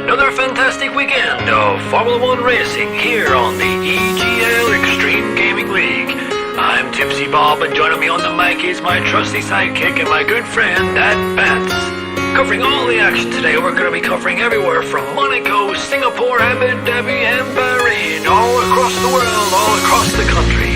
Another fantastic weekend of Formula One racing here on the EGL Extreme Gaming League. I'm Tipsy Bob, and joining me on the mic is my trusty sidekick and my good friend, Dad Bats. Covering all the action today, we're going to be covering everywhere from Monaco, Singapore, Abu Dhabi, and Bahrain, all across the world, all across the country.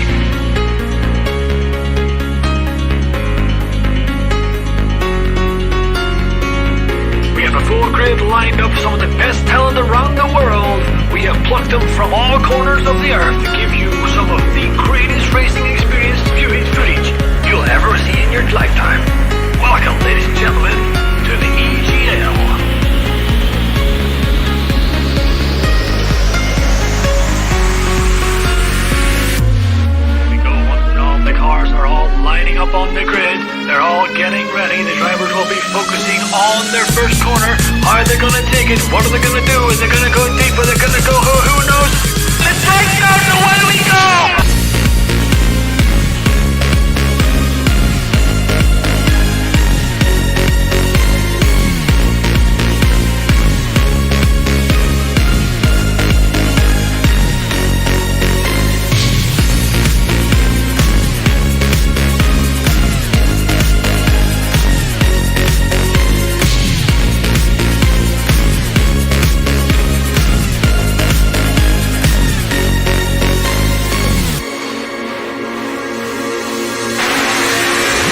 We have a full grid lined up, some of the best talent around the world. We have plucked them from all corners of the earth to give you some of the greatest racing experience footage you'll ever see in your lifetime. Welcome, ladies and gentlemen, to the EGL. There we go, once and all the cars are all lining up on the grid. They're all getting ready. The drivers will be focusing on their first corner. Are they going to take it? What are they going to do? Is they going to go deep? Are they going to go? Who knows? Let's take it out. Away we go!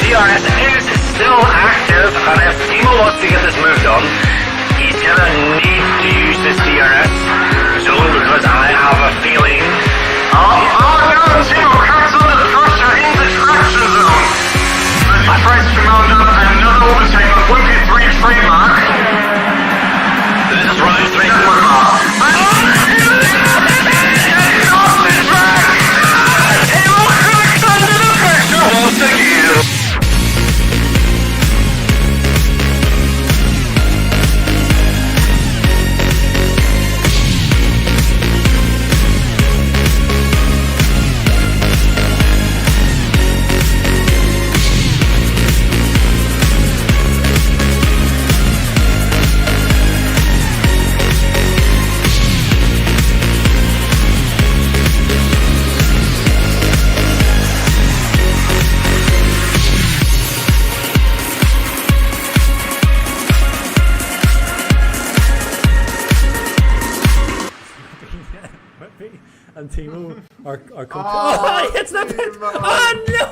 DRS is still active, and if Timo wants to get this moved on, he's gonna need to use this DRS zone, because I have a feeling... Oh no, Timo, cancel the first, you're in the traction zone! I pressed to mount up another overtake on 1P3 trademark. This is Ryan's race for the car. Get off the track! Timo cracks under the pressure! Oh, thank you! And Timo are oh, it's not pit. Oh no!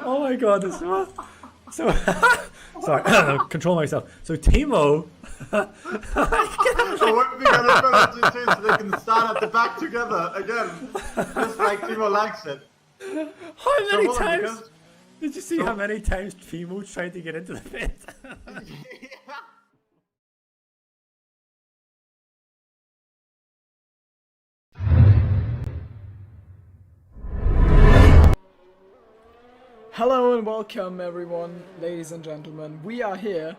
Oh my god, this so sorry, control myself. So Timo So what are we gonna finish this so they can stand at the back together again? Just like Timo likes it. How many times? Did you see how many times Timo tried to get into the pit? Hello and welcome everyone, ladies and gentlemen. We are here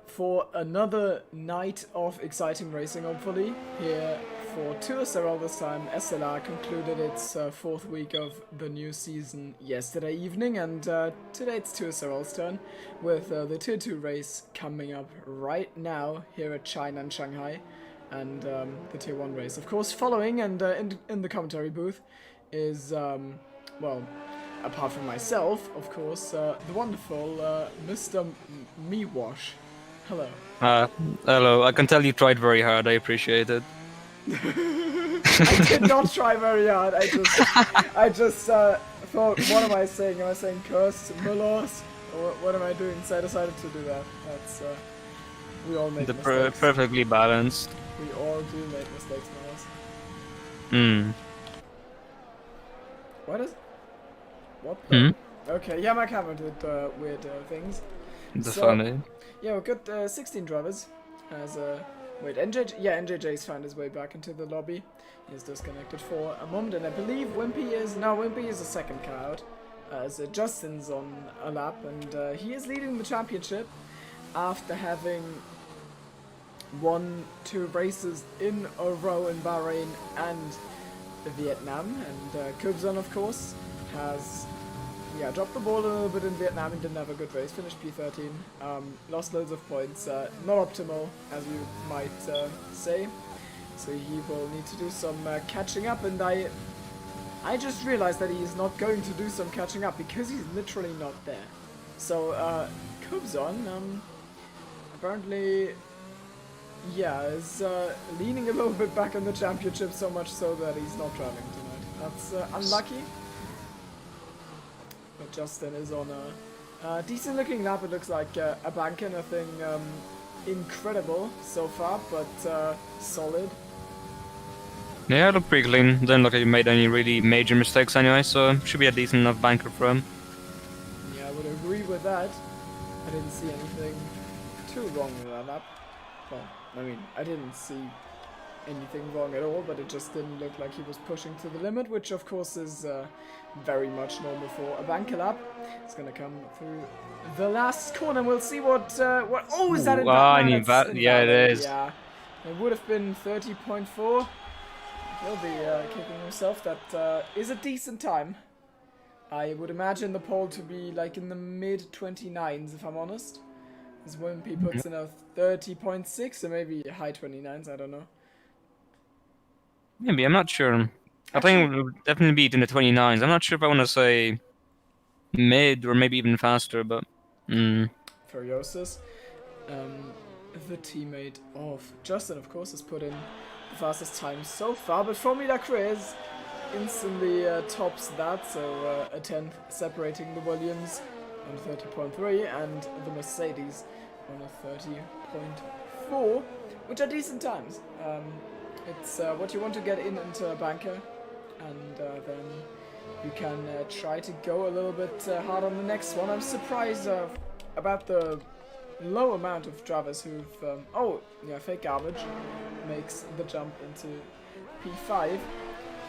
for another night of exciting racing, hopefully. Here for Tour this time. SLR concluded its fourth week of the new season yesterday evening, and today it's Tour's turn, with the Tier 2 race coming up right now here at China and Shanghai, and the Tier 1 race, of course, following. And in the commentary booth is, well, apart from myself, of course, the wonderful Mr. Mewash. Hello. Hello. I can tell you tried very hard. I appreciate it. I did not try very hard. I just thought, what am I saying? Am I saying curse, Mullers? Or what am I doing? So I decided to do that. That's we all make mistakes. Perfectly balanced. We all do make mistakes, Mullers. Hmm. What is? What? The? Okay, yeah, my camera did weird things. That's funny. Yeah, we've got 16 drivers. As wait, NJJ's found his way back into the lobby. He's disconnected for a moment, and I believe Wimpy is the second car out. As Justin's on a lap, and he is leading the championship after having won 2 races in a row in Bahrain and Vietnam. And Kubzon, of course, has yeah, dropped the ball a little bit in Vietnam and didn't have a good race. Finished P13. Lost loads of points. Not optimal, as you might say. So he will need to do some catching up, and I just realized that he is not going to do some catching up because he's literally not there. So Cobzon, apparently, yeah, is leaning a little bit back on the championship, so much so that he's not driving tonight. That's unlucky. But Justin is on a decent looking lap. It looks like a banker, nothing incredible so far, but solid. Yeah, it looked pretty clean. Didn't look like he made any really major mistakes anyway, so should be a decent enough banker for him. Yeah, I would agree with that. I didn't see anything too wrong with that lap. Well, I mean, I didn't see anything wrong at all, but it just didn't look like he was pushing to the limit, which of course is very much normal for a banker lap. It's gonna come through the last corner. We'll see what oh, is that invalid? I No, need that's that. Yeah, it invalid. is. Yeah, it would have been 30.4. He'll be kicking himself. That is a decent time. I would imagine the pole to be like in the mid 29s, if I'm honest. As Wimpy puts in a 30.6 or maybe high 29s, I don't know. Maybe, I'm not sure. I think it would definitely be in the 29s. I'm not sure if I want to say mid or maybe even faster, but... Furiosus. The teammate of Justin, of course, has put in the fastest time so far, but Formula Chris instantly tops that, so a 10th separating the Williams on 30.3 and the Mercedes on a 30.4, which are decent times. It's what you want to get into a banker, and then you can try to go a little bit hard on the next one. I'm surprised about the low amount of drivers who've... oh, yeah, fake garbage makes the jump into P5. I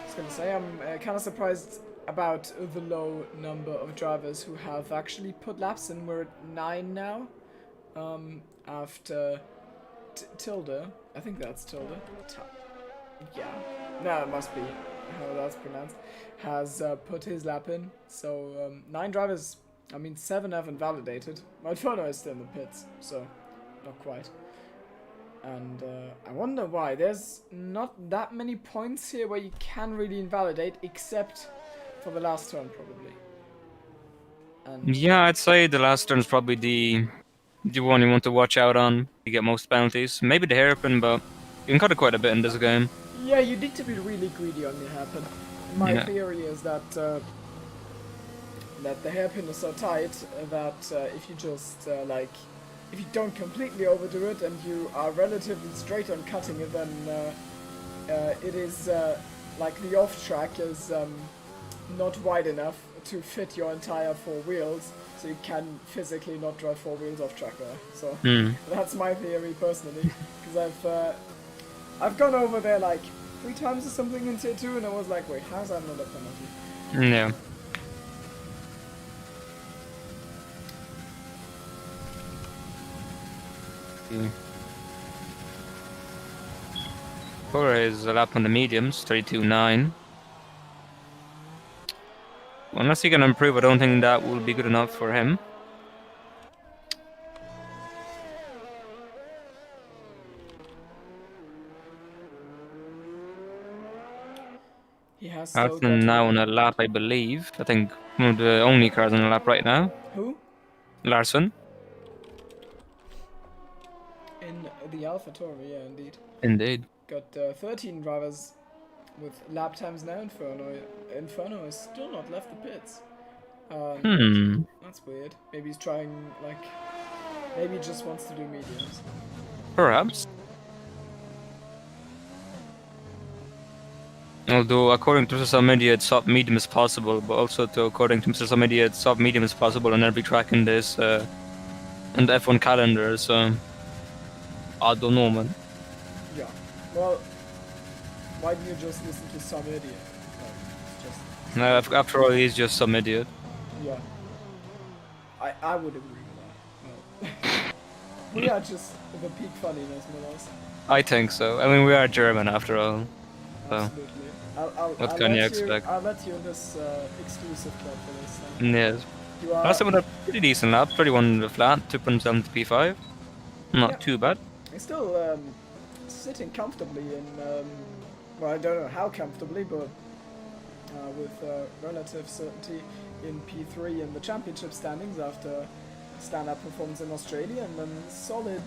was going to say, I'm kind of surprised about the low number of drivers who have actually put laps in. We're at 9 now, after Tilde. I think that's Tilde. Yeah, no, it must be how that's pronounced. Has put his lap in. So 9 drivers. I mean, 7 haven't validated. My Inferno is still in the pits, so not quite. And I wonder why. There's not that many points here where you can really invalidate, except for the last turn, probably. And Yeah, I'd say the last turn is probably the one you want to watch out on. You get most penalties. Maybe the hairpin, but you can cut it quite a bit in this game. yeah, you need to be really greedy on your hairpin. My theory is that that the hairpin is so tight that if you just if you don't completely overdo it and you are relatively straight on cutting it, then it is like the off track is not wide enough to fit your entire 4 wheels, so you can physically not drive 4 wheels off track there. So that's my theory personally, because I've gone over there like 3 times or something in tier 2, and I was like, wait, how's that not a penalty? Yeah. Cora is a lap on the mediums, 32.9. Unless he can improve, I don't think that will be good enough for him. He has still got Alton now on a lap, I believe. I think one of the only cars on a lap right now. Who? Larson. In the AlphaTauri, yeah, indeed. Indeed. Got 13 drivers with lap times now. Inferno has still not left the pits. That's weird. Maybe he's trying, like... Maybe he just wants to do mediums. Perhaps. Although, according to social media, it's soft medium is possible, but also according to social media, it's soft medium is possible on every track in this in the F1 calendar. So I don't know, man. Yeah. Well, why do you just listen to some idiot? Like, just... No, after all, he's just some idiot. Yeah. I would agree with that. No. We are just the peak funniness, Milos. I think so. I mean, we are German after all. Absolutely. What I'll can you let expect? I'll let you in this exclusive club for this time. Yes. You are. Last time with a pretty decent lap, 31 flat, 2.7 to P5. Not Yep. too bad. He's still sitting comfortably in. Well, I don't know how comfortably, but with relative certainty in P3 in the championship standings after stand-up performance in Australia, and then solid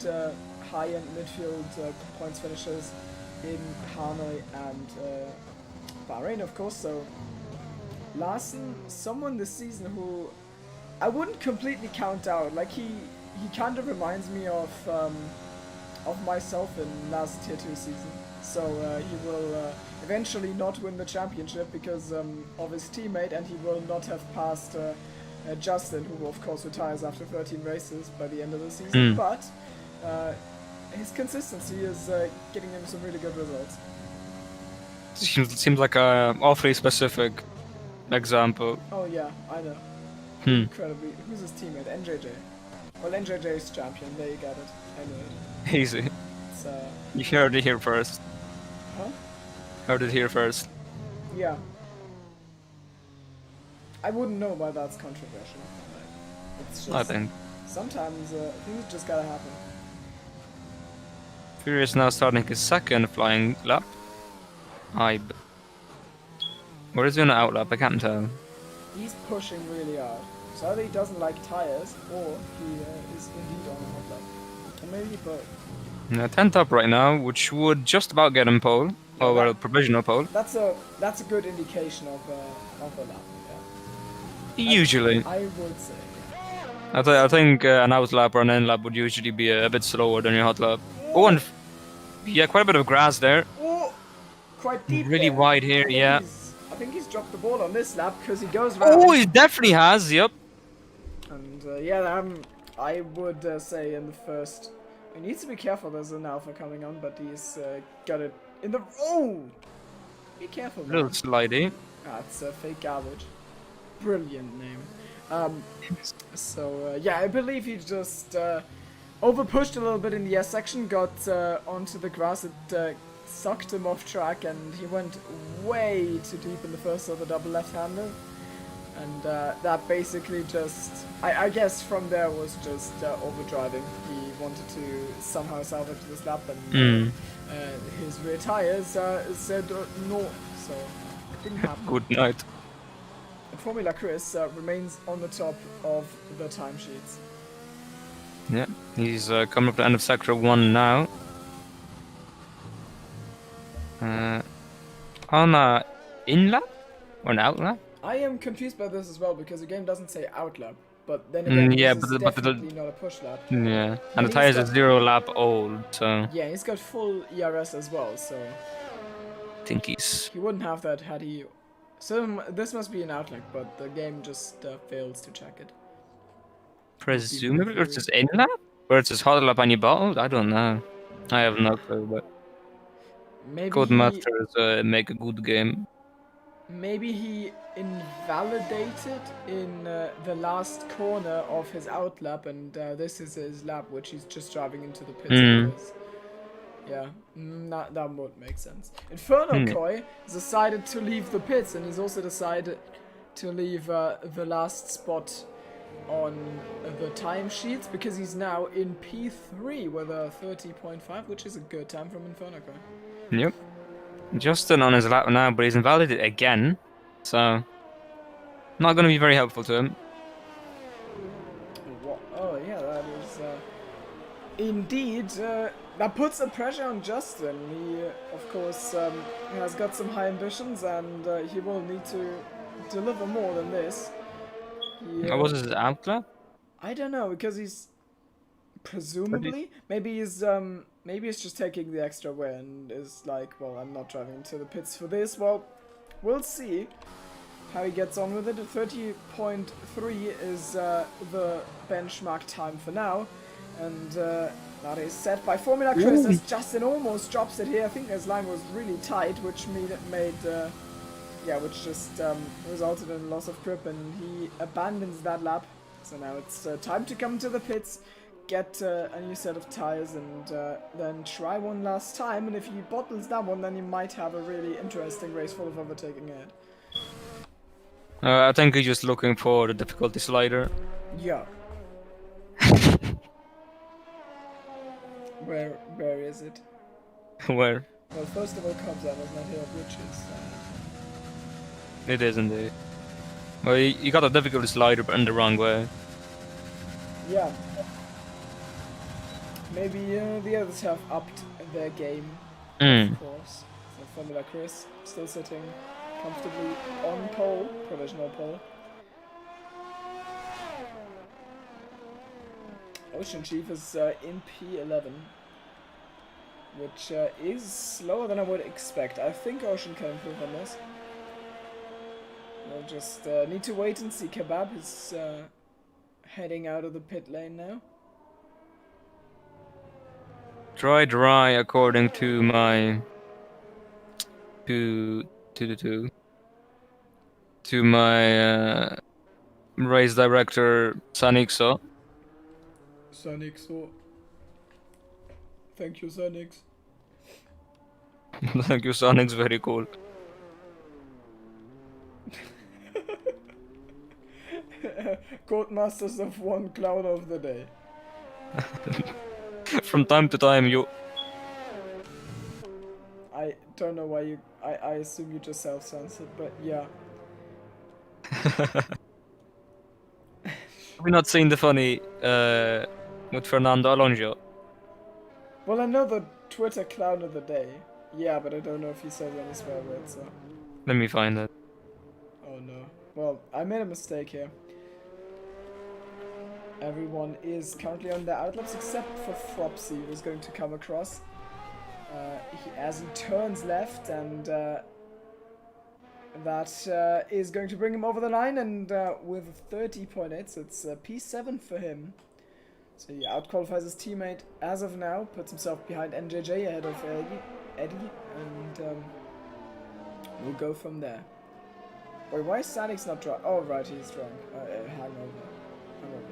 high-end midfield points finishes in Hanoi and Bahrain, of course. So Larson, someone this season who I wouldn't completely count out. Like he kind of reminds me of myself in last Tier 2 season. So he will eventually not win the championship because of his teammate, and he will not have passed Justin, who of course retires after 13 races by the end of the season. But his consistency is getting him some really good results. Seems like a awfully specific example. Oh yeah, I know. Incredibly. Who's his teammate? NJJ. Well, NJJ is champion. There you got it. I knew it. Easy. It's, You heard it here first. huh? Heard it here first. Yeah. I wouldn't know why that's controversial. It's just I think. sometimes things just gotta happen. Fury is now starting his second flying lap. Or is he on an out lap? I can't tell. He's pushing really hard. So either he doesn't like tires, or he is indeed on a hot lap. Or maybe both. 10th up right now, which would just about get him pole. Oh, well, provisional pole. That's a good indication of a lap. Yeah. Usually. I would say. I think an out lap or an end lap would usually be a bit slower than your hot lap. Oh, and yeah, quite a bit of grass there. Oh, quite deep. Really there. wide here, yeah. I think he's dropped the ball on this lap because he goes round. Oh, he definitely has, yep. And yeah, I would say in the first. He needs to be careful. There's an alpha coming on, but he's got it in the. Oh! Be careful, man. Little slidey. That's fake garbage. Brilliant name. So yeah, I believe he just over pushed a little bit in the S section, got onto the grass. It sucked him off track, and he went way too deep in the first of the double left-hander. And that basically just, I guess from there was just overdriving. He wanted to somehow salvage this lap, and his rear tires said no, so it didn't happen. Good night. And Formula Chris remains on the top of the timesheets. Yeah, he's coming up to the end of Sector 1 now. On a in lap? Or an out lap? I am confused by this as well because the game doesn't say out lap, but then again, yeah, this is but the- definitely not a push lap. Yeah, and the he's tires are got- 0 lap old, so Yeah, he's got full ERS as well, so I think he's... he wouldn't have that had he. So this must be an out lap, but the game just fails to check it. Presumably, or it's his in lap? Or it's his hot lap and you bottled? I don't know. I have no clue, but Maybe Codemasters make a good game. maybe he invalidated in the last corner of his out lap, and this is his lap, which he's just driving into the pits. Because, yeah, that would make sense. Inferno Koi has decided to leave the pits, and he's also decided to leave the last spot on the timesheets because he's now in P3 with a 30.5, which is a good time from Inferno Koi. Yep. Justin on his lap now, but he's invalidated again, so not going to be very helpful to him. Oh yeah, that is indeed. That puts some pressure on Justin. He, of course, has got some high ambitions, and he will need to deliver more than this. What was his out lap? I don't know, because he's presumably maybe he's just taking the extra wear and is like, well, I'm not driving into the pits for this. Well, we'll see how he gets on with it. 30.3 is the benchmark time for now, and that is set by Formula Chris as Justin almost drops it here. I think his line was really tight, which which just resulted in a loss of grip, and he abandons that lap. So now it's time to come to the pits, get a new set of tires and then try one last time. And if he bottles that one, then he might have a really interesting race full of overtaking ahead. I think he's just looking for the difficulty slider. Yeah. Where is it? Where? Well, first of all, Cubs, I was not here, which is... It is indeed. Well, you got a difficulty slider, but in the wrong way. Yeah. Maybe the others have upped their game, of course. So Formula Chris still sitting comfortably on pole, provisional pole. Ocean Chief is in P11, which is slower than I would expect. I think Ocean can improve on this. We'll just need to wait and see. Kebab is heading out of the pit lane now. Dry, according to my to my race director Sanixo. Sanixo. Thank you, Sanix. Thank you, Sonic's very cool. Codemasters of one cloud of the day. From time to time, you. I don't know why you... I assume you just self-censored, but yeah. Have we not seen the funny with Fernando Alonso? Well, I know the Twitter clown of the day. Yeah, but I don't know if he says any swear words, so... Let me find it. Oh no. Well, I made a mistake here. Everyone is currently on their outlaps except for Flopsy, who's going to come across. As he turns left, and that is going to bring him over the line, and with 30.8, it's P7 for him. So he outqualifies his teammate as of now, puts himself behind NJJ ahead of Eddie, and we'll go from there. Wait, why is Sanix not drunk? Oh, right, he's drunk. Hangover.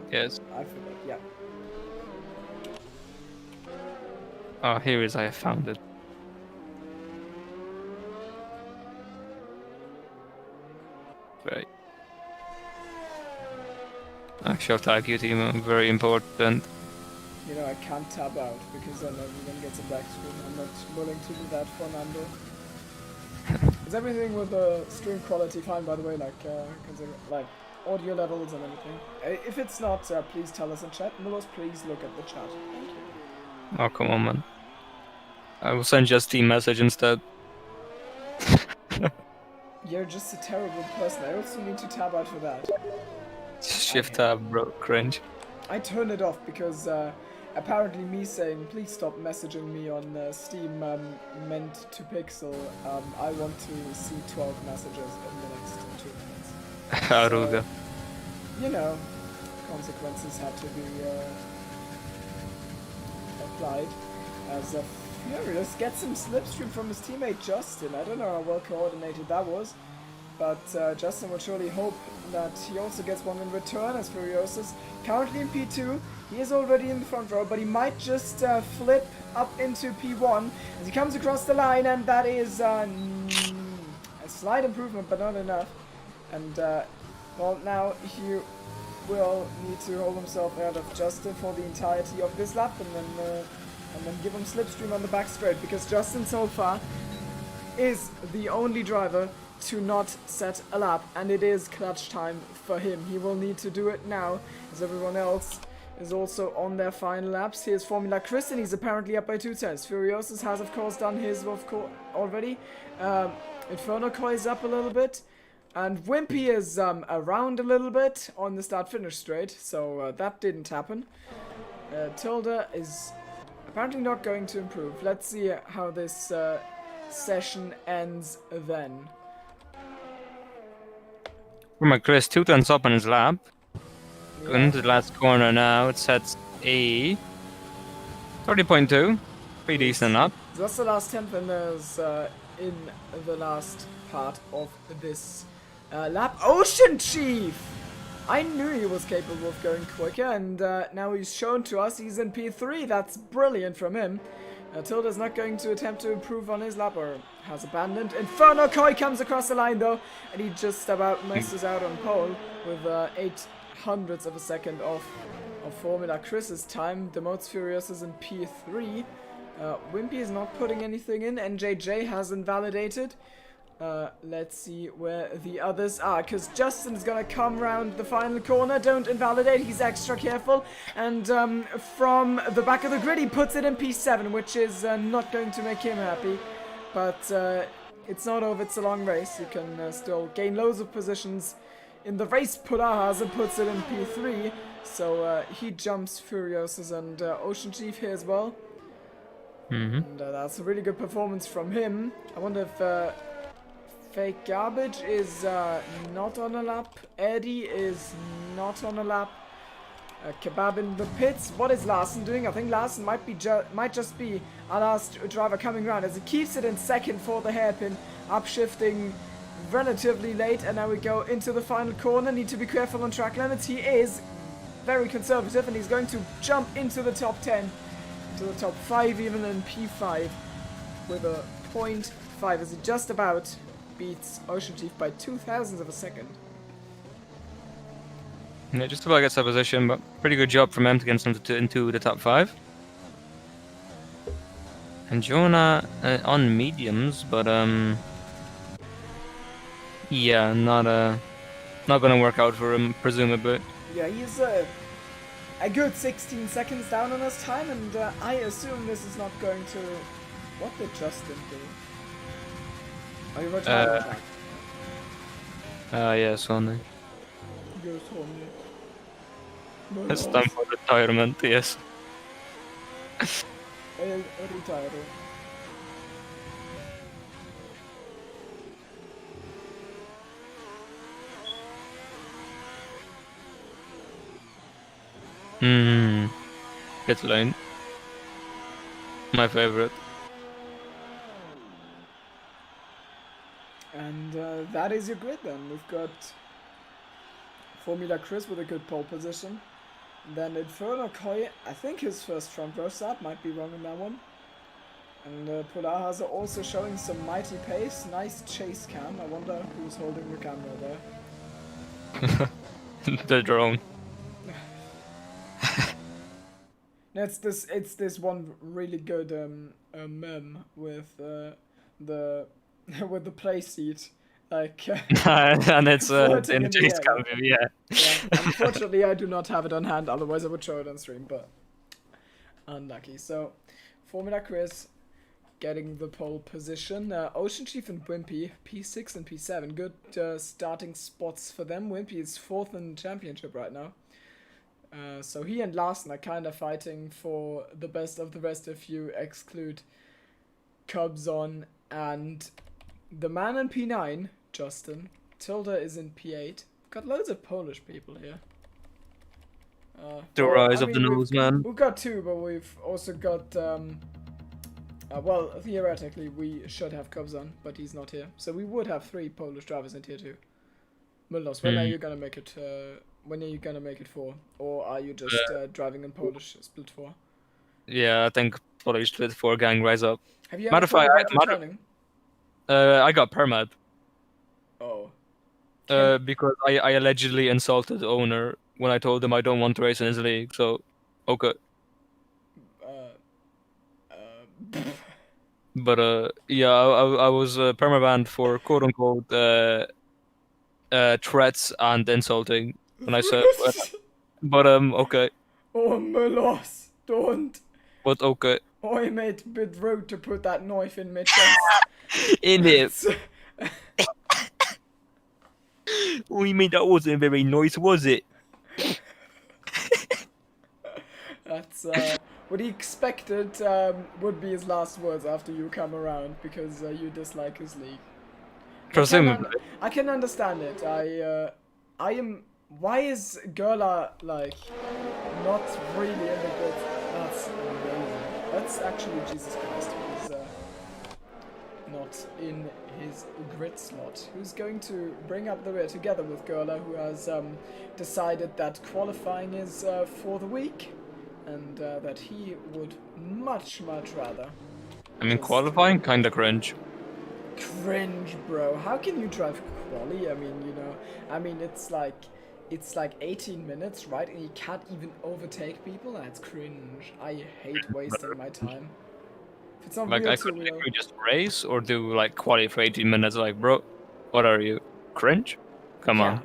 Yes. I forgot, yeah. Oh, here is. I found it. Right. Actual tag you team, very important. You know, I can't tab out because then everyone gets a black screen. I'm not willing to do that for Nando. Is everything with the stream quality fine, by the way? Like, like audio levels and everything. If it's not, please tell us in chat. Mulos, please look at the chat. Thank you. Oh, come on, man. I will send you a Steam message instead. You're just a terrible person. I also need to tab out for that. Shift tab, bro. Cringe. I turned it off because apparently me saying please stop messaging me on Steam meant to pixel. I want to see 12 messages in the next 2 minutes. Aruga. You know, consequences had to be applied. As Furious gets some slipstream from his teammate Justin. I don't know how well coordinated that was, but Justin will surely hope that he also gets one in return, as Furious is currently in P2. He is already in the front row, but he might just flip up into P1 as he comes across the line, and that is a slight improvement, but not enough. And well, now he will need to hold himself out of Justin for the entirety of this lap, and then give him slipstream on the back straight, because Justin so far is the only driver to not set a lap, and it is clutch time for him. He will need to do it now, as everyone else is also on their final laps. Here's Formula Chris, and he's apparently up by 2 tenths. Furiosus has, of course, done his already. Inferno Koi is up a little bit, and Wimpy is around a little bit on the start-finish straight, so that didn't happen. Tilda is apparently not going to improve. Let's see how this session ends then. Remember, Chris, 2 turns up on his lap. Going into the last corner now. It sets a 30.2. Pretty decent lap. So that's the last 10th, and there's in the last part of this lap. Ocean Chief I knew he was capable of going quicker, and now he's shown to us he's in P3. That's brilliant from him. Tilda's not going to attempt to improve on his lap, or has abandoned. Inferno Koi comes across the line though, and he just about messes out on pole with 0.08 of a second off of Formula Chris's time. The Modes Furious is in P3. Wimpy is not putting anything in. NJJ has invalidated. Let's see where the others are, because Justin's gonna come round the final corner. Don't invalidate, he's extra careful, and from the back of the grid he puts it in P7, which is not going to make him happy, but it's not over, it's a long race. You can still gain loads of positions in the race. Pulahaza puts it in P3, so he jumps Furiosus and Ocean Chief here as well. And that's a really good performance from him. I wonder if Fake Garbage is not on a lap. Eddie is not on a lap. Kebab in the pits. What is Larson doing? I think Larson might just be our last driver coming around, as he keeps it in second for the hairpin. Upshifting relatively late, and now we go into the final corner. Need to be careful on track limits. He is very conservative, and he's going to jump into the top 10. To the top 5 even in P5 with a 0.5, as he just about beats Ocean Chief by 0.02 of a second. Yeah, just about gets that position, but pretty good job from him to get him into the top 5. And Jonah on mediums, but yeah, not gonna work out for him, presumably. Yeah, he's a good 16 seconds down on his time, and I assume this is not going to... What did Justin do? Oh, he retired track. Yeah, Sonny. Go Sonny. It's time for retirement, yes. El retiro. Pit lane. My favorite. And that is your grid then. We've got Formula Chris with a good pole position. Then Inferno Koi, I think his first front row start, might be wrong in that one. And Pulahaza also showing some mighty pace. Nice chase cam. I wonder who's holding the camera there. The drone. No, it's this one really good meme with the with the play seat, like and it's floating in in the chase air. cam, yeah. Unfortunately, I do not have it on hand. Otherwise, I would show it on stream. But unlucky. So, Formula Chris getting the pole position. Ocean Chief and Wimpy, P6 and P7. Good starting spots for them. Wimpy is 4th in the championship right now. So he and Larson are kind of fighting for the best of the rest if you exclude Cubzon and the man in P9, Justin. Tilda is in P8. Got loads of Polish people here. The rise of the newsman. We've got 2, but we've also got... well, theoretically, we should have Cubzon, but he's not here. So we would have 3 Polish drivers in Tier 2. Mullos, when are you gonna make it... when are you gonna make it 4? Or are you just driving in Polish split 4? Yeah, I think Polish split 4 gang rise up. Have you Matter ever of thought fact, about returning? I got permit. Oh. Because I allegedly insulted the owner when I told him I don't want to race in his league, so okay. But yeah, I was permabanned for quote unquote threats and insulting when I said but okay. Oh, Mulos, don't. But okay. Oh, I made a bit rude to put that knife in my chest. In it. What do you mean that wasn't very nice, was it? That's what he expected would be his last words after you come around, because you dislike his league. Presumably. I can understand it. I am. Why is Gerla like not really in the good? That's amazing. That's actually Jesus Christ. not in his grid slot, who's going to bring up the rear together with Gerler, who has decided that qualifying is for the week, and that he would much rather. I mean, qualifying kinda cringe. Cringe, bro. How can you drive quali? I mean, you know, it's like 18 minutes, right? And you can't even overtake people. That's cringe. I hate wasting my time. If it's not Like, real I to could real. literally just race or do like quali for 18 minutes. Like, bro, what are you? Cringe? Come on.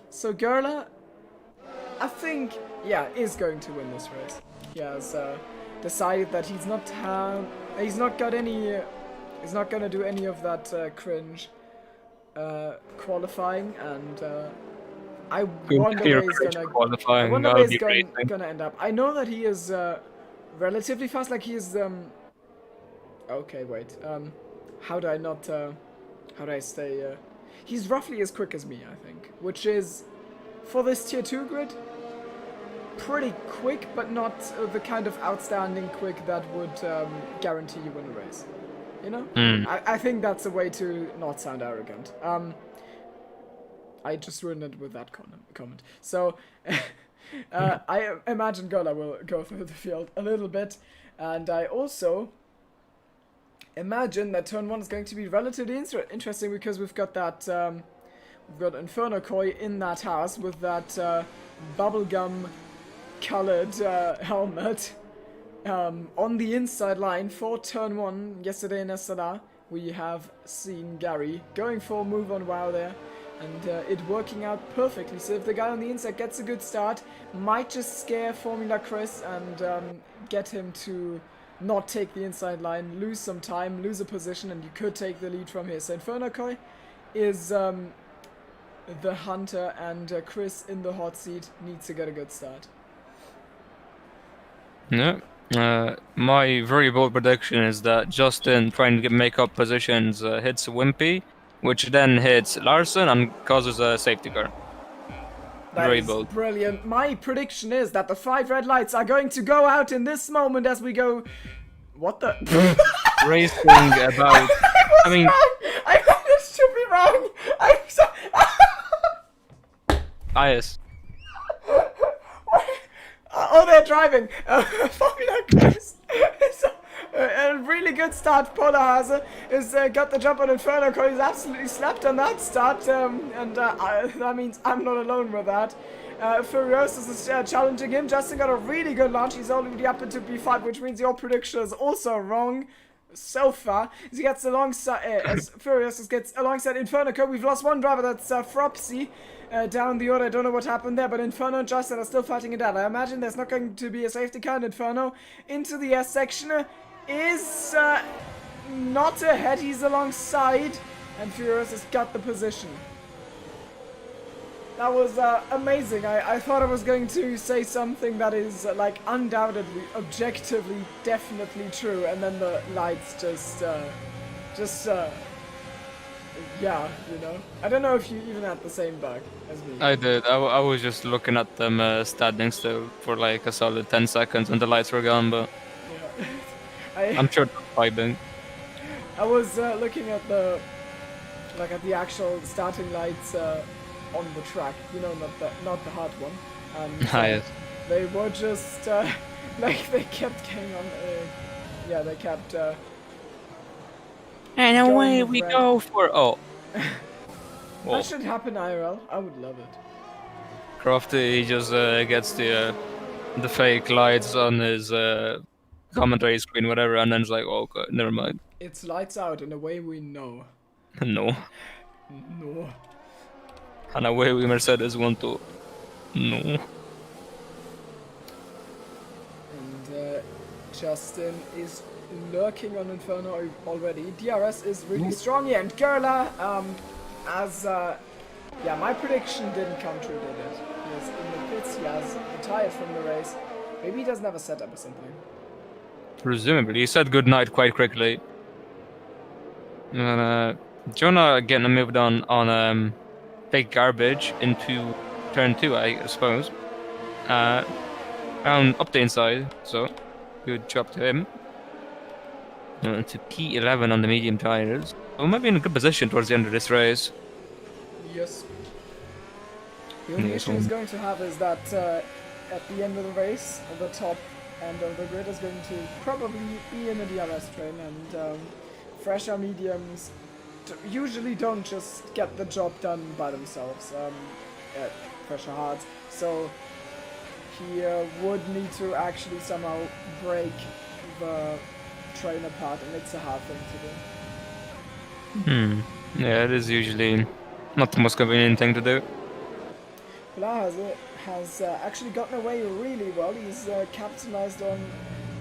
So Gerler, I think, is going to win this race. He has decided that he's not gonna do any of that cringe qualifying, and I wonder where he's gonna. Qualifying. I wonder I'll where he's be gonna end up. I know that he is relatively fast. Like he is. Okay, wait. How do I stay? He's roughly as quick as me, I think, which is for this tier 2 grid pretty quick, but not the kind of outstanding quick that would guarantee you win a race. You know? I think that's a way to not sound arrogant. I just ruined it with that comment. So, I imagine Gola will go through the field a little bit, and I also imagine that turn 1 is going to be relatively interesting because we've got that, we've got Inferno Koi in that house with that bubblegum colored helmet. On the inside line for turn 1 yesterday in SLR, we have seen Gary going for a move on WoW there, and it working out perfectly. So if the guy on the inside gets a good start, might just scare Formula Chris and get him to not take the inside line, lose some time, lose a position, and you could take the lead from here. So Inferno Koi is the hunter, and Chris in the hot seat needs to get a good start. Yeah. My very bold prediction is that Justin, trying to make up positions, hits Wimpy, which then hits Larson and causes a safety car. That Very is bold. brilliant. My prediction is that the 5 red lights are going to go out in this moment as we go. What the? Racing about. I mean, I managed to be wrong. I'm so. Ias. Oh, they're driving. Formula Chris. A really good start. Polarhase has got the jump on Inferno. He's absolutely slapped on that start, and that means I'm not alone with that. Furiosus is challenging him. Justin got a really good launch. He's already up into P5, which means your prediction is also wrong so far. As he gets alongside, as Furiosus gets alongside Inferno. We've lost one driver. That's Fropsy. Down the order, I don't know what happened there, but Inferno and Justin are still fighting it out. I imagine there's not going to be a safety car, and Inferno into the S section is not ahead, he's alongside, and Furious has got the position. That was amazing. I thought I was going to say something that is like undoubtedly, objectively, definitely true, and then the lights just yeah, you know. I don't know if you even had the same bug as me. I did. I was just looking at them standing still for like a solid 10 seconds and the lights were gone, but Yeah. I'm sure they're vibing. I was looking at the actual starting lights on the track, you know, not the hard one. And Yes. they were just like they kept getting on. They kept. And Going away with we red. go for Whoa. That should happen IRL. I would love it. Crofty, he just gets the fake lights on his commentary screen, whatever, and then it's like, oh god, never mind. It's lights out in a way we know. No. No. And away we Mercedes want to. No. And Justin is lurking on Inferno already. DRS is really strong here, and Gerla, my prediction didn't come true, did it? He is in the pits, he has retired from the race. Maybe he doesn't have a setup or something. Presumably, he said goodnight quite quickly. And Jonah getting moved on big garbage into turn 2, I suppose. And up the inside, so good job to him. To P11 on the medium tires. We might be in a good position towards the end of this race. Yes. The only issue he's going to have is that at the end of the race, the top end of the grid is going to probably be in a DRS train, and fresher mediums usually don't just get the job done by themselves at fresher hards. So he would need to actually somehow break the train apart, and it's a hard thing to do. Yeah, it is usually not the most convenient thing to do. Pilar has actually gotten away really well. He's capitalized on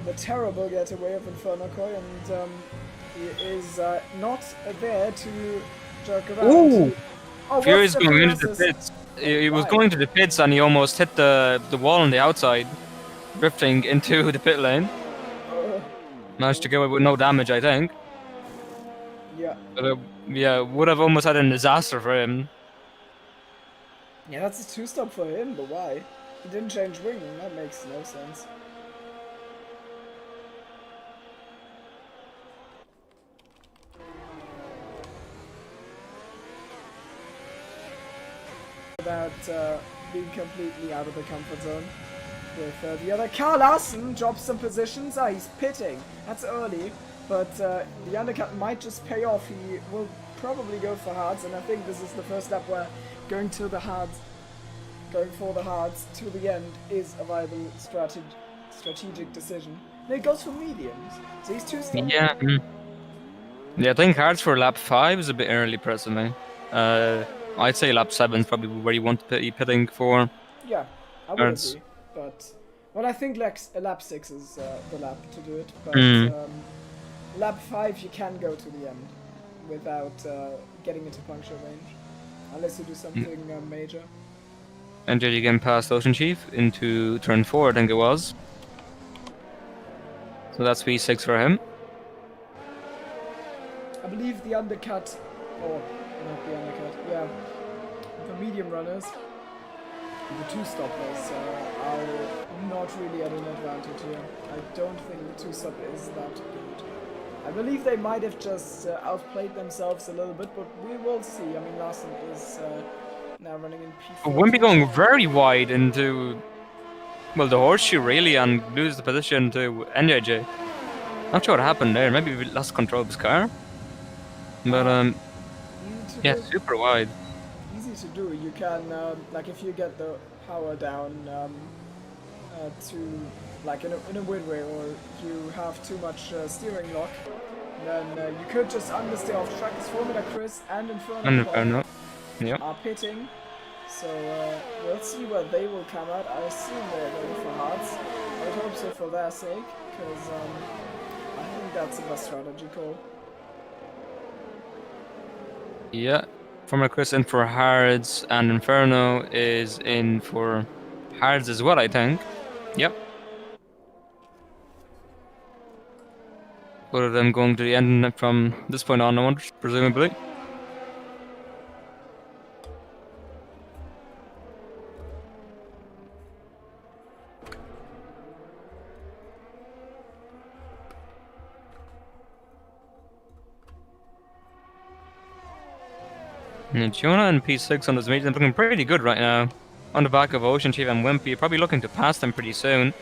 the terrible getaway of Inferno Koi, and he is not there to jerk around. Ooh! Oh, Fury's going into the pits. He was going to the pits and he almost hit the wall on the outside, drifting into the pit lane. Managed to get away with no damage, I think. Yeah. But yeah, would have almost had a disaster for him. Yeah, that's a two-stop for him, but why? He didn't change wing, that makes no sense. Without being completely out of the comfort zone. With the other Carl Larsen drops some positions. He's pitting. That's early, but the undercut might just pay off. He will probably go for hards, and I think this is the first lap where going for the hards to the end is a viable strategic decision. And it goes for mediums. So he's two-stop. Yeah. Yeah, I think hards for lap 5 is a bit early, personally. I'd say lap 7 is probably where you want to be pitting for. Yeah, I would agree. But well, I think lap 6 is the lap to do it. But lap 5 you can go to the end without getting into puncture range, unless you do something major. And did you get past Ocean Chief into turn 4, I think it was. So that's V6 for him. I believe the undercut, or not the undercut, yeah, the medium runners, the two-stoppers are not really at an advantage here. I don't think the two-stop is that good. I believe they might have just outplayed themselves a little bit, but we will see. I mean, Larsen is now running in P4. Wouldn't be going very wide into, well, the horseshoe really, and lose the position to NJJ. Not sure what happened there. Maybe we lost control of his car. But yeah, super wide. Easy to do. You can like if you get the power down to like in a weird way, or you have too much steering lock, then you could just understeer off track. As Formula Chris and Inferno Yeah. are pitting, so we'll see where they will come out. I assume they're going for hards. I would hope so for their sake, because I think that's the best strategy call. Yeah. Former Chris in for hards, and Inferno is in for hards as well, I think. Yep. Both of them going to the end from this point onwards, presumably. And Jonah and P6 on this medium looking pretty good right now. On the back of Ocean Chief and Wimpy, probably looking to pass them pretty soon.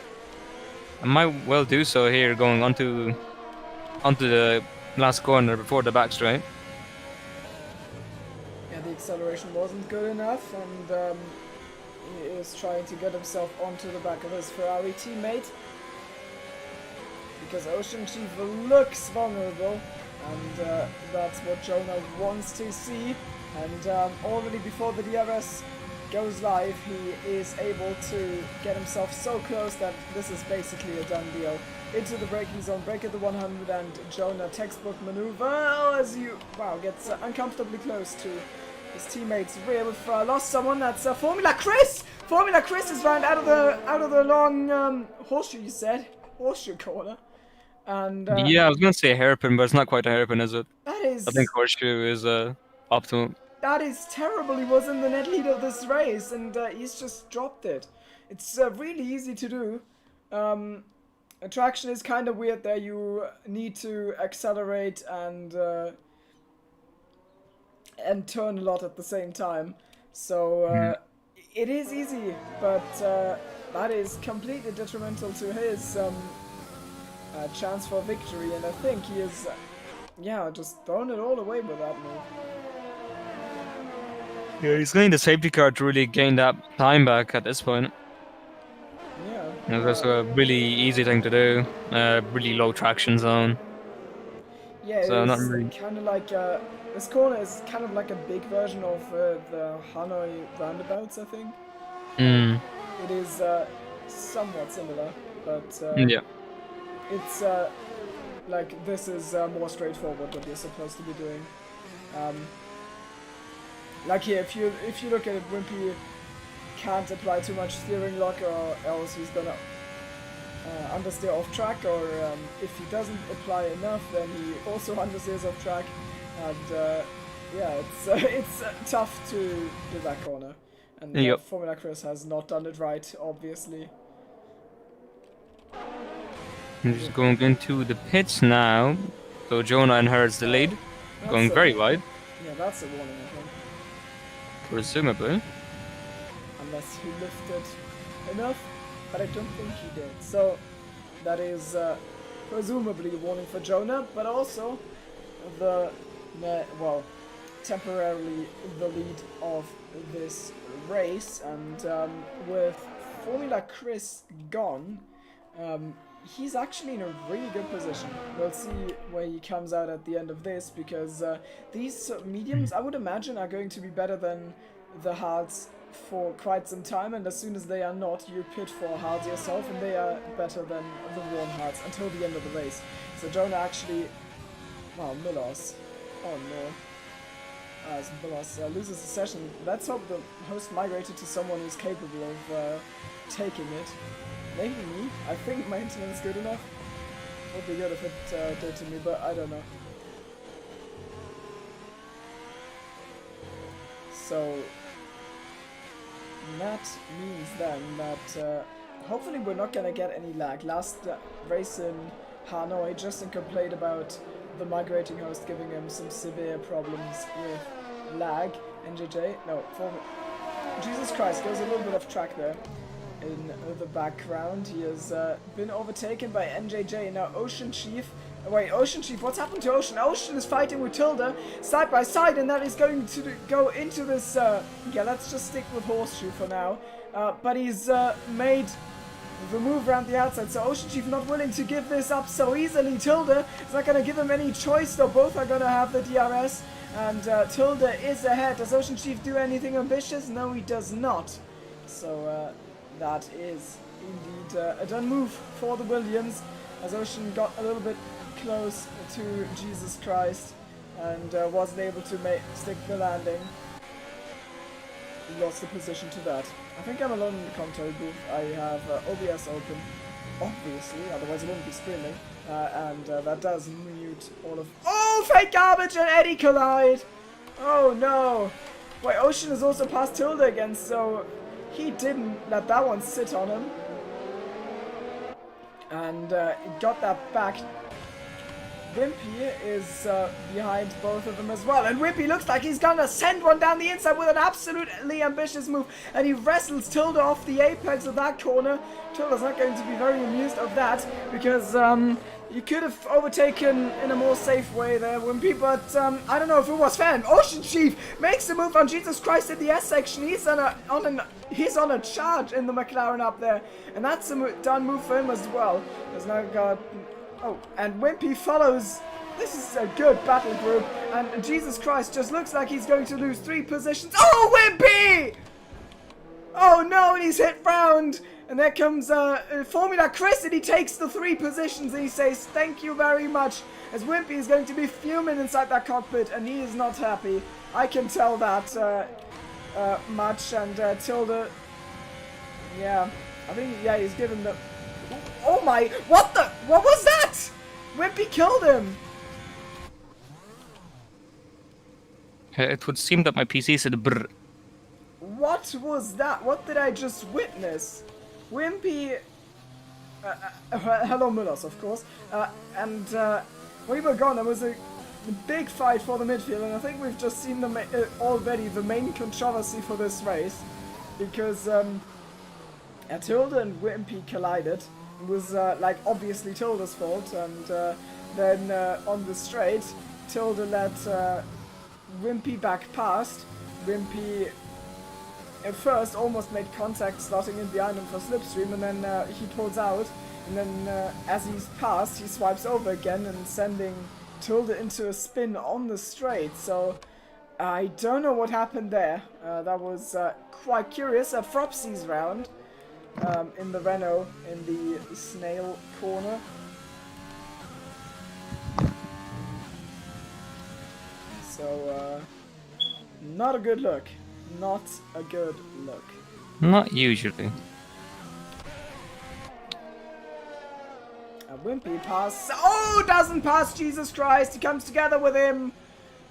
I might well do so here, going onto the last corner before the back straight. Yeah, the acceleration wasn't good enough, and he is trying to get himself onto the back of his Ferrari teammate. Because Ocean Chief looks vulnerable, and that's what Jonah wants to see. And already before the DRS goes live, he is able to get himself so close that this is basically a done deal. Into the braking zone, brake at the 100, and Jonah textbook maneuver as you gets uncomfortably close to his teammates' rear. We've lost someone. That's Formula Chris. Formula Chris is round out of the long horseshoe. You said horseshoe corner. And yeah, I was gonna say hairpin, but it's not quite a hairpin, is it? That is. I think horseshoe is optimal. That is terrible. He was in the net lead of this race, and he's just dropped it. It's really easy to do. traction is kind of weird there. You need to accelerate and turn a lot at the same time. So it is easy, but that is completely detrimental to his chance for victory, and I think he is, just thrown it all away with that move. Yeah, he's getting the safety car to really gain that time back at this point. Yeah. That's a really easy thing to do. Really low traction zone. Yeah, So not it's really- kind of like this corner is kind of like a big version of the Hanoi roundabouts, I think. Mm. It is somewhat similar, but Yeah. it's like this is more straightforward what you're supposed to be doing. Like here, if you look at it, Wimpy can't apply too much steering lock, or else he's gonna understeer off track, or if he doesn't apply enough, then he also understeers off track, and it's tough to do that corner. And Yep. Formula Chris has not done it right, obviously. I'm just going into the pits now. So Jonah inherits the lead, going That's very wide, Yeah, that's a warning, I think. presumably. Unless he lifted enough, but I don't think he did. So that is presumably a warning for Jonah, but also temporarily the lead of this race. And with Formula Chris gone, he's actually in a really good position. We'll see where he comes out at the end of this, because these mediums, I would imagine, are going to be better than the hards for quite some time, and as soon as they are not, you pit for hards yourself, and they are better than the warm hards until the end of the race. So Jonah actually... Wow, Milos. Oh no. As Milos loses the session, let's hope the host migrated to someone who's capable of taking it. Maybe me. I think my internet's good enough. Would be good if it did to me, but I don't know. So that means then that hopefully we're not gonna get any lag. Last race in Hanoi, Justin complained about the migrating host giving him some severe problems with lag. NJJ, no, Jesus Christ, goes a little bit off track there. In the background, he has been overtaken by NJJ. Now Ocean Chief, Ocean Chief, what's happened to Ocean? Ocean is fighting with Tilda side by side, and that is going to go into this, let's just stick with Horseshoe for now. But he's made the move around the outside, so Ocean Chief not willing to give this up so easily. Tilda is not going to give him any choice, though both are going to have the DRS, and Tilda is ahead. Does Ocean Chief do anything ambitious? No, he does not. So, that is indeed a done move for the Williams, as Ocean got a little bit close to Jesus Christ and wasn't able to stick the landing. He lost the position to that. I think I'm alone in the commentary booth. I have OBS open, obviously, otherwise I wouldn't be streaming. And that does mute all of... Oh, fake garbage and Eddie collide! Oh no! Wait, Ocean is also past Tilda again, so... He didn't let that one sit on him. And got that back. Wimpy is behind both of them as well. And Wimpy looks like he's gonna send one down the inside with an absolutely ambitious move. And he wrestles Tilda off the apex of that corner. Tilda's not going to be very amused of that, because you could have overtaken in a more safe way there, Wimpy, but I don't know if it was fair. Ocean Chief makes a move on Jesus Christ in the S section. He's on a charge in the McLaren up there, and that's a done move for him as well. There's now got... Oh, and Wimpy follows. This is a good battle group, and Jesus Christ just looks like he's going to lose 3 positions. Oh, Wimpy! Oh no, and he's hit round. And there comes Formula Chris, and he takes the 3 positions, and he says thank you very much, as Wimpy is going to be fuming inside that cockpit, and he is not happy. I can tell that much. And Tilda, yeah, I think, yeah, he's given the... Oh my, what was that? Wimpy killed him. It would seem that my PC said brr. What was that? What did I just witness? Wimpy hello Müllers, of course. And we were gone. There was a big fight for the midfield, and I think we've just seen already the main controversy for this race, because Tilde and Wimpy collided. It was like obviously Tilde's fault, and then on the straight, Tilde let Wimpy back past. Wimpy at first almost made contact slotting in behind him for slipstream, and then he pulls out, and then as he's passed, he swipes over again and sending Tilde into a spin on the straight. So I don't know what happened there. That was quite curious. Fropsy's round in the Renault in the snail corner. So not a good look. Not a good look. Not usually. A Wimpy pass. Oh, doesn't pass, Jesus Christ. He comes together with him.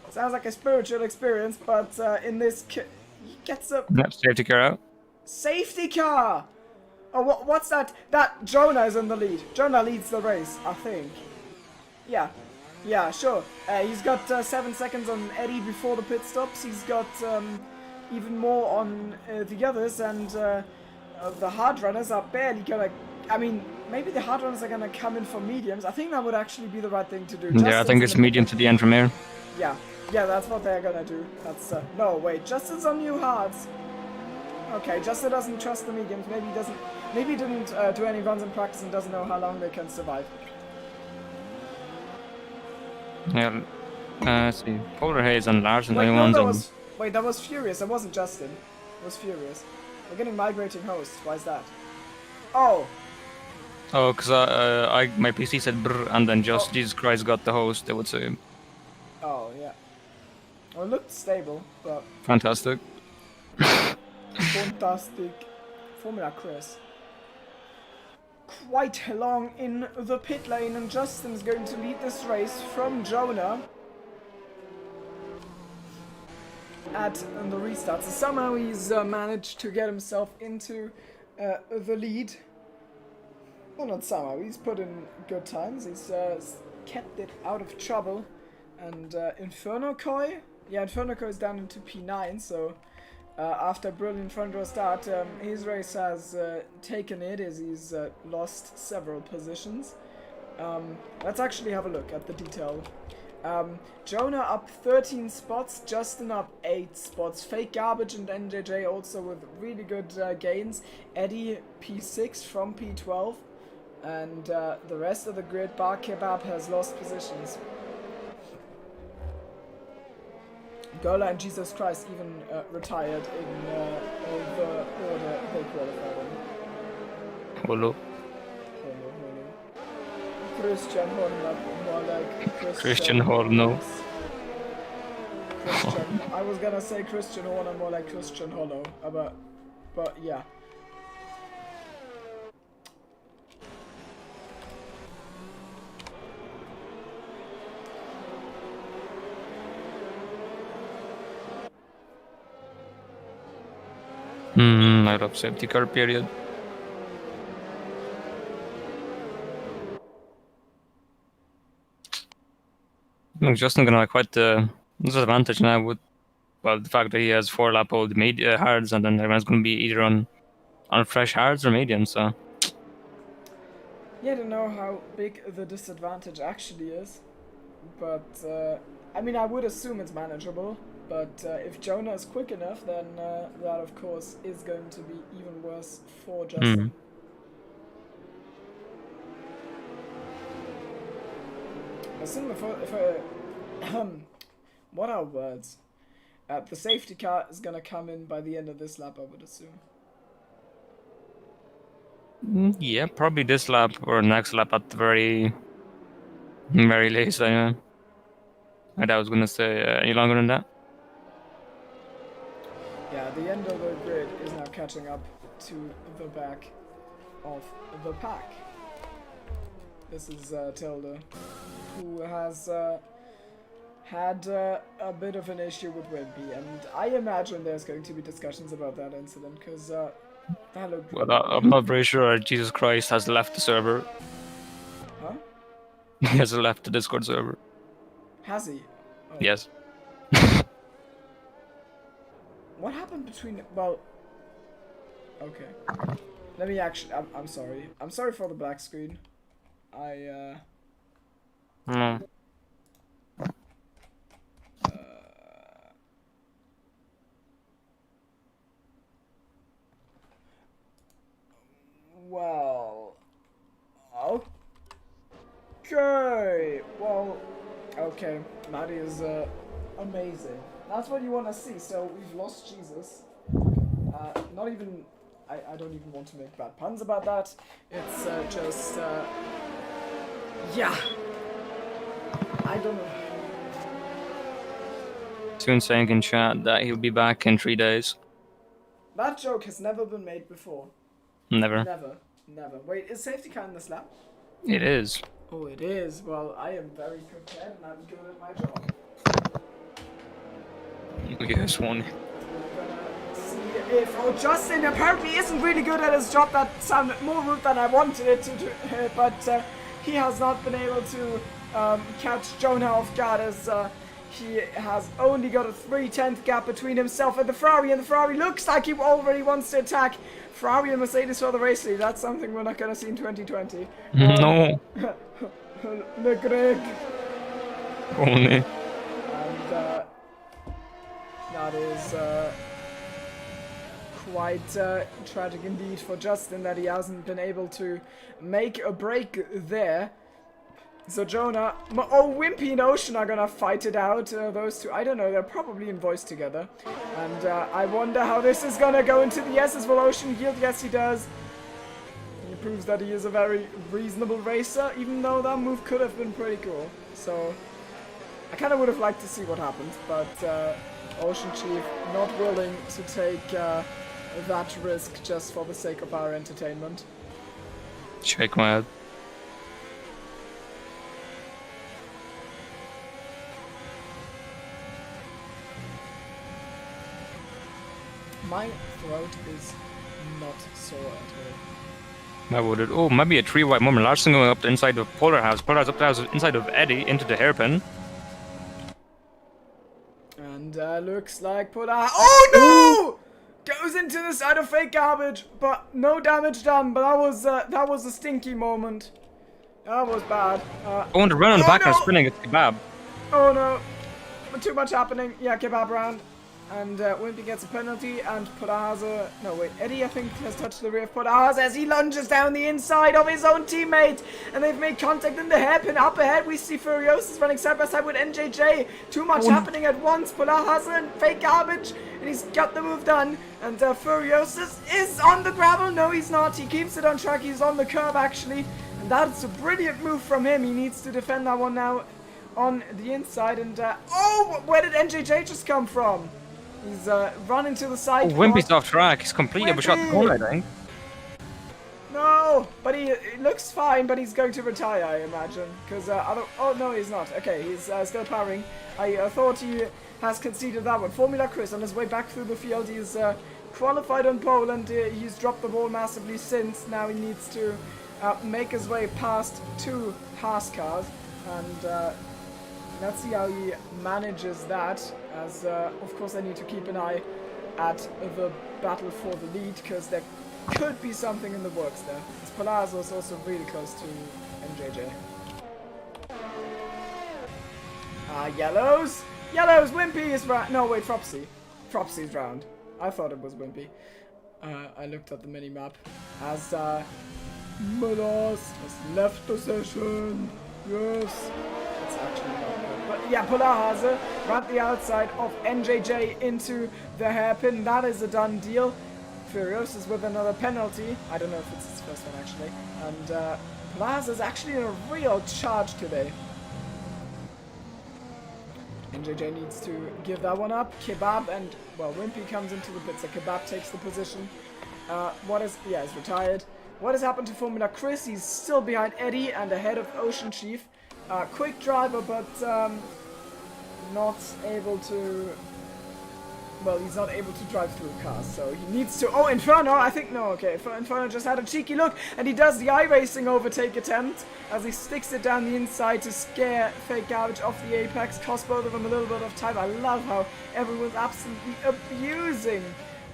Sounds like a spiritual experience, but in this... he gets a... Yep, safety car out. Safety car! Oh, what's that? That Jonah is in the lead. Jonah leads the race, I think. Yeah. Yeah, sure. He's got 7 seconds on Eddie before the pit stops. He's got even more on the others, and the hard runners are barely gonna... I mean, maybe the hard runners are gonna come in for mediums. I think that would actually be the right thing to do. Yeah, I think it's medium to the end from here. Yeah. Yeah, that's what they're gonna do. That's no, wait, Justin's on new hards. Okay, Justin doesn't trust the mediums. Maybe he doesn't. Maybe he didn't do any runs in practice and doesn't know how long they can survive. Yeah, let's see. Polar Haze and Larson, Wait, the no, ones that on... was, wait, that was Furious. That wasn't Justin. It was Furious. We're getting migrating hosts. Why is that? Oh. Oh, because my PC said brr, and then just Jesus Christ got the host, I would say. Oh, yeah. Well, it looked stable, but... Fantastic. Fantastic. Formula Chris. Quite long in the pit lane, and Justin's going to lead this race from Jonah at the restarts. So somehow he's managed to get himself into the lead. Well, not somehow. He's put in good times. He's kept it out of trouble. And Inferno Koi? Yeah, Inferno Koi is down into P9, so... after a brilliant front row start, his race has taken it as he's lost several positions. Let's actually have a look at the detail. Jonah up 13 spots, Justin up 8 spots, Fake Garbage and NJJ also with really good gains, Eddie P6 from P12, and the rest of the grid, Bar Kebab has lost positions. Gola and Jesus Christ even retired in the order they qualified in. Hello. Christian Horner, more like Christian Horner. I was gonna say Christian Horner, more like Christian Hollow, but yeah. Out of safety car period. Look, Justin gonna have quite the disadvantage now with, well, the fact that he has 4 lap old hards, and then everyone's gonna be either on fresh hards or mediums. So Yeah, I don't know how big the disadvantage actually is, but I mean, I would assume it's manageable. But if Jonah is quick enough, then that, of course, is going to be even worse for Justin. Listen, what are words? The safety car is going to come in by the end of this lap, I would assume. Yeah, probably this lap or next lap at the very least. I was going to say any longer than that. Yeah, the end of the grid is now catching up to the back of the pack. This is Tilde, who has had a bit of an issue with Wimpy, and I imagine there's going to be discussions about that incident, because That looked Well, I'm not very sure Jesus Christ has left the server. Huh? He has left the Discord server. Has he? Oh. Yes. What happened between... Well... Okay. Let me actually... I'm sorry. I'm sorry for the black screen. No. Well... Okay. Well... Okay. That is, amazing. That's what you want to see. So, we've lost Jesus. Not even... I don't even want to make bad puns about that. It's, just, yeah. I don't know. Soon saying in chat that he'll be back in 3 days. That joke has never been made before. Never. Never. Never. Wait, is safety car in this lap? It is. Oh, it is. Well, I am very prepared and I'm good at my job. Yes, one. We're gonna see if... Oh, Justin apparently isn't really good at his job. That sounded more rude than I wanted it to do. But he has not been able to catch Jonah off guard as he has only got a 3/10 gap between himself and the Ferrari looks like he already wants to attack Ferrari and Mercedes for the race lead. That's something we're not going to see in 2020. No. Le Greg. Only. And that is quite tragic indeed for Justin that he hasn't been able to make a break there. So Jonah, Wimpy and Ocean are gonna fight it out, those two. I don't know, they're probably in voice together. And I wonder how this is gonna go into the S's. Will Ocean yield? Yes, he does. He proves that he is a very reasonable racer, even though that move could have been pretty cool. So, I kinda would have liked to see what happened, but Ocean Chief not willing to take that risk just for the sake of our entertainment. Shake my head. My throat is not sore at all. Why would it? Oh, maybe a 3-wide moment. Larson going up the inside of Polar House. Polar House up the house inside of Eddie into the hairpin. And looks like Polar... Oh no! Goes into the side of fake garbage, but no damage done. But that was a stinky moment. That was bad. Going to run on the back no! and spinning at Kebab. Oh no! Too much happening. Yeah, Kebab round. And Wimpy gets a penalty, and Podahaza... No, wait, Eddie, I think, has touched the rear of Podahaza as he lunges down the inside of his own teammate. And they've made contact in the hairpin. Up ahead, we see Furiosus running side by side with NJJ. Too much happening at once. Podahaza and fake garbage. And he's got the move done. And Furiosus is on the gravel. No, he's not. He keeps it on track. He's on the curb, actually. And that's a brilliant move from him. He needs to defend that one now on the inside. And, oh, where did NJJ just come from? He's running to the side. Oh, Wimpy's off track. He's completely overshot the corner, I think. No, but he looks fine, but he's going to retire, I imagine. Because I don't... Oh, no, he's not. Okay, he's still powering. I thought he has conceded that one. Formula Chris on his way back through the field. He's qualified on pole, and he's dropped the ball massively since. Now he needs to make his way past 2 Haas cars. And let's see how he manages that. As, of course, I need to keep an eye at the battle for the lead, because there could be something in the works there. As Palazzo is also really close to MJJ. Yellows! Yellows! Wimpy is round. No, wait, Fropsy. Fropsy's round. I thought it was Wimpy. I looked at the mini-map. As, Mulas has left the session. Yes. That's actually not good. But yeah, Polarhase ran the outside of NJJ into the hairpin. That is a done deal. Furiosus with another penalty. I don't know if it's his first one, actually. And Polarhase is actually in a real charge today. NJJ needs to give that one up. Kebab and, well, Wimpy comes into the pits. So Kebab takes the position. Yeah, he's retired. What has happened to Formula Chris? He's still behind Eddie and ahead of Ocean Chief. Quick driver, but not able to well, he's not able to drive through cars, so he needs to... Oh, Inferno, I think... No, okay, Inferno just had a cheeky look, and he does the iRacing overtake attempt, as he sticks it down the inside to scare Fake Garbage off the apex, cost both of them a little bit of time. I love how everyone's absolutely abusing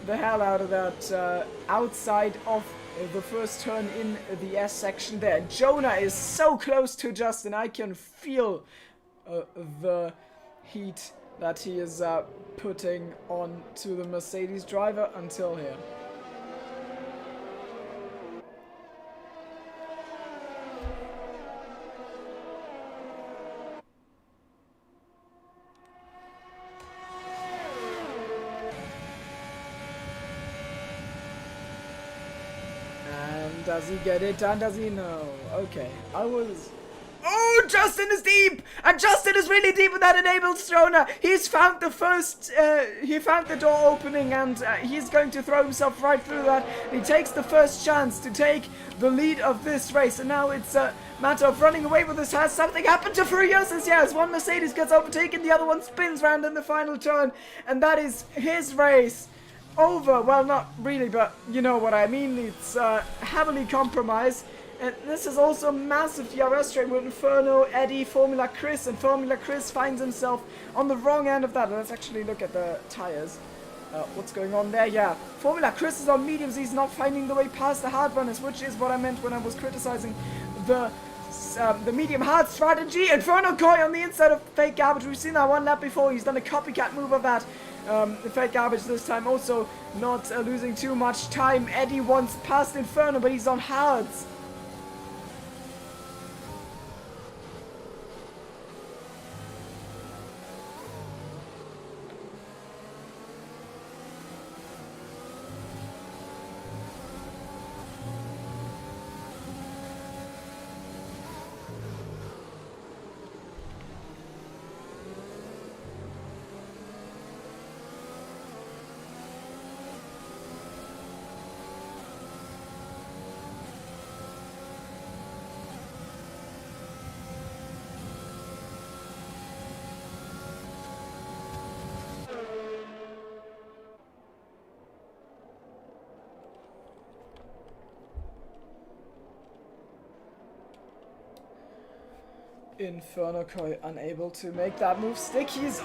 the hell out of that outside of the first turn in the S section there. Jonah is so close to Justin, I can feel the heat that he is putting on to the Mercedes driver until here. And does he get it done? Does he? No. Okay. Oh, Justin is deep! And Justin is really deep, and that enables Jonah. He's found the first, he found the door opening, and he's going to throw himself right through that. He takes the first chance to take the lead of this race, and now it's a matter of running away with this. Has something happened to Furiosus? Yes, one Mercedes gets overtaken, the other one spins round in the final turn, and that is his race over. Well, not really, but you know what I mean. It's heavily compromised. And this is also a massive DRS train with Inferno, Eddie, Formula Chris, and Formula Chris finds himself on the wrong end of that. Let's actually look at the tires. What's going on there? Yeah, Formula Chris is on mediums. He's not finding the way past the hard runners, which is what I meant when I was criticizing the medium hard strategy. Inferno Koi on the inside of Fake Garbage. We've seen that one lap before. He's done a copycat move of that. The Fake Garbage this time also not losing too much time. Eddie wants past Inferno, but he's on hards. Inferno Koi unable to make that move stick. He's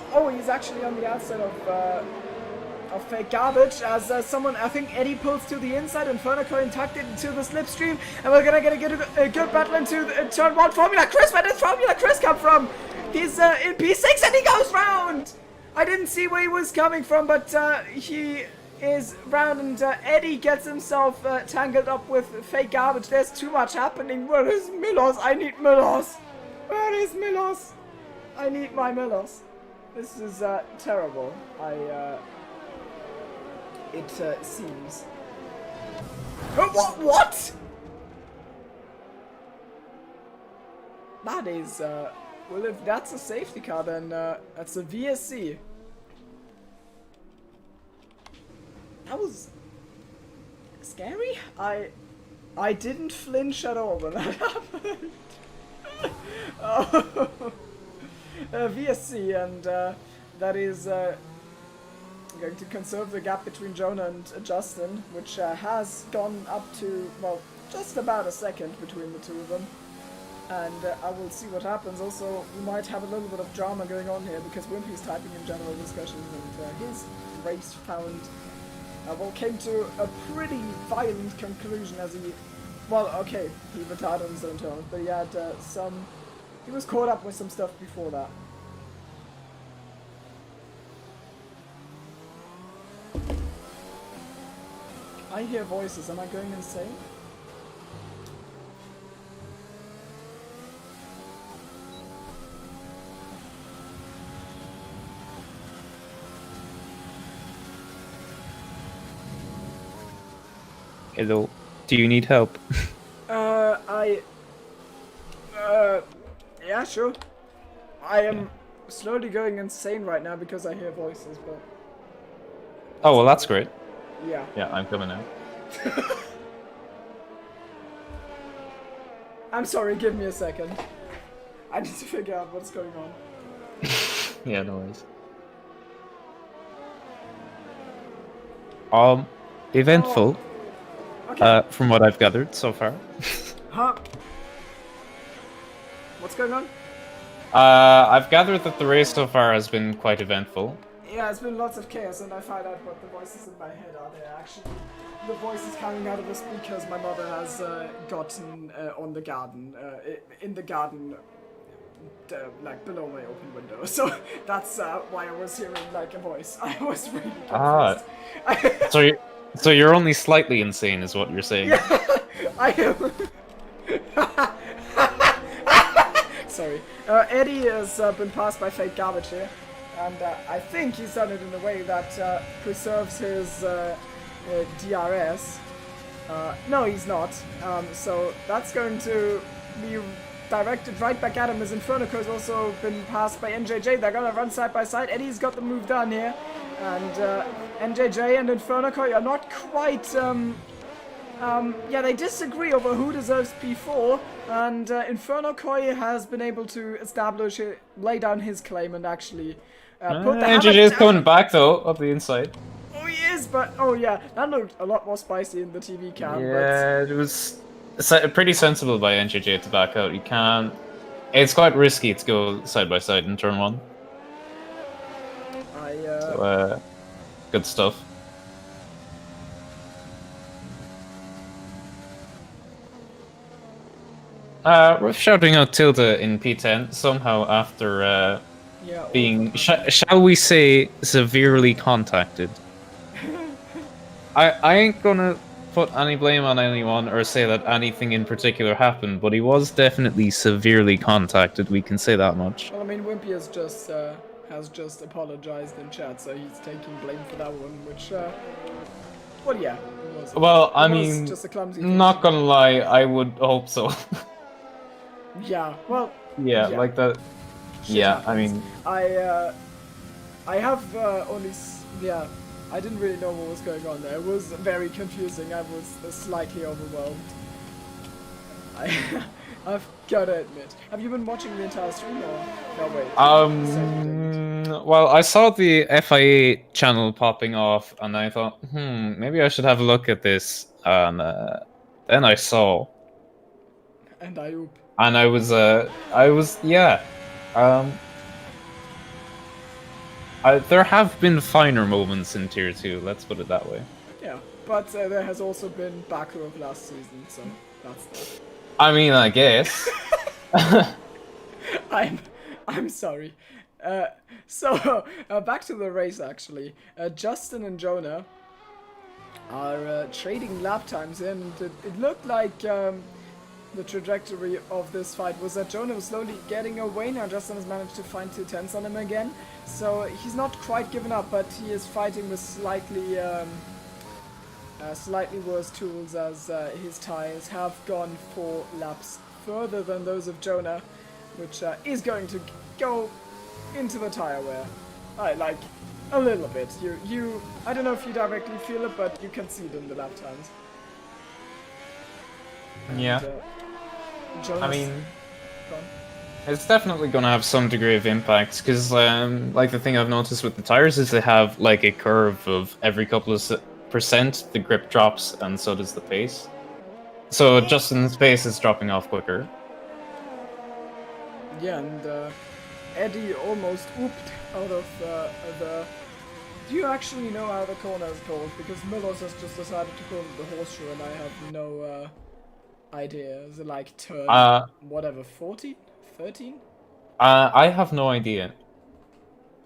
actually on the outside of Fake Garbage as someone, I think Eddie pulls to the inside. Inferno Koi tucked it into the slipstream, and we're gonna get a good battle into turn one. Formula Chris, where did Formula Chris come from? He's in P6 and he goes round. I didn't see where he was coming from, but he is round, and Eddie gets himself tangled up with Fake Garbage. There's too much happening. Where is Milos? I need Milos. Where is Milos? I need my Milos. This is terrible. It seems. What? That is, well, if that's a safety car, then that's a VSC. That was scary. I didn't flinch at all when that happened. VSC, and that is going to conserve the gap between Jonah and Justin, which has gone up to, well, just about a second between the two of them. And I will see what happens. Also, we might have a little bit of drama going on here because Wimpy's typing in general discussions, and his race found, well, came to a pretty violent conclusion as he, well, okay, he retired on his own terms, but he had he was caught up with some stuff before that. I hear voices, am I going insane? Hello. Do you need help? Yeah, sure. I am slowly going insane right now because I hear voices, but... Oh, well, that's great. Yeah. Yeah, I'm coming now. I'm sorry, give me a second. I need to figure out what's going on. Yeah, no worries. Eventful, Okay. from what I've gathered so far. Huh? What's going on? I've gathered that the race so far has been quite eventful. Yeah, it's been lots of chaos, and I find out what the voices in my head are. They're actually the voices coming out of the speakers my mother has gotten on the garden, in the garden, like below my open window. So that's why I was hearing like a voice. I was really confused. So you're only slightly insane, is what you're saying. I am. Sorry. Eddie has been passed by fake garbage here, and I think he's done it in a way that preserves his DRS. No, he's not. So that's going to be directed right back at him, as Infernoco has also been passed by NJJ. They're gonna run side by side. Eddie's got the move done here, and NJJ and Infernoco are not quite. Yeah, they disagree over who deserves P4, and Infernoco has been able to lay down his claim and actually put the hammer NJJ is down. coming back though, up the inside. Oh, he is, but oh yeah, that looked a lot more spicy in the TV cam. Yeah, it was pretty sensible by NJJ to back out. You can't. It's quite risky to go side by side in turn 1. But Good stuff. We're shouting out Tilda in P10 somehow after yeah, being, shall we say, severely contacted. I ain't gonna put any blame on anyone or say that anything in particular happened, but he was definitely severely contacted, we can say that much. well, I mean, Wimpy has just apologized in chat, so he's taking blame for that one, which, well, yeah. Well, I it was mean, just a clumsy thing. not gonna lie, I would hope so. Yeah, well, yeah, like that. shit Yeah, I happens. mean, I have only, yeah, I didn't really know what was going on there. It was very confusing. I was slightly overwhelmed. I've gotta admit. Have you been watching the entire stream or? No, wait. you said you didn't. well, I saw the FIA channel popping off, and I thought, maybe I should have a look at this. And then I saw, And I oop. and I was, yeah. There have been finer moments in Tier 2, let's put it that way. Yeah, but there has also been Baku of last season, so that's. I mean, I guess. I'm sorry. So back to the race actually. Justin and Jonah are trading lap times, and it looked like the trajectory of this fight was that Jonah was slowly getting away. Now Justin has managed to find 210s on him again, so he's not quite given up, but he is fighting with slightly worse tools, as his tires have gone 4 laps further than those of Jonah, which is going to go into the tire wear. Like a little bit. You I don't know if you directly feel it, but you can see it in the lap times. Yeah. Jonas, I mean, go on. it's definitely going to have some degree of impact, because like the thing I've noticed with the tires is they have like a curve of every couple of percent the grip drops, and so does the pace. So Justin's pace is dropping off quicker. Yeah, and Eddie almost ooped out of the... Do you actually know how the corner is called? Because Milos has just decided to call it the horseshoe, and I have no idea. Is it like turn, whatever, 40? 13? I have no idea.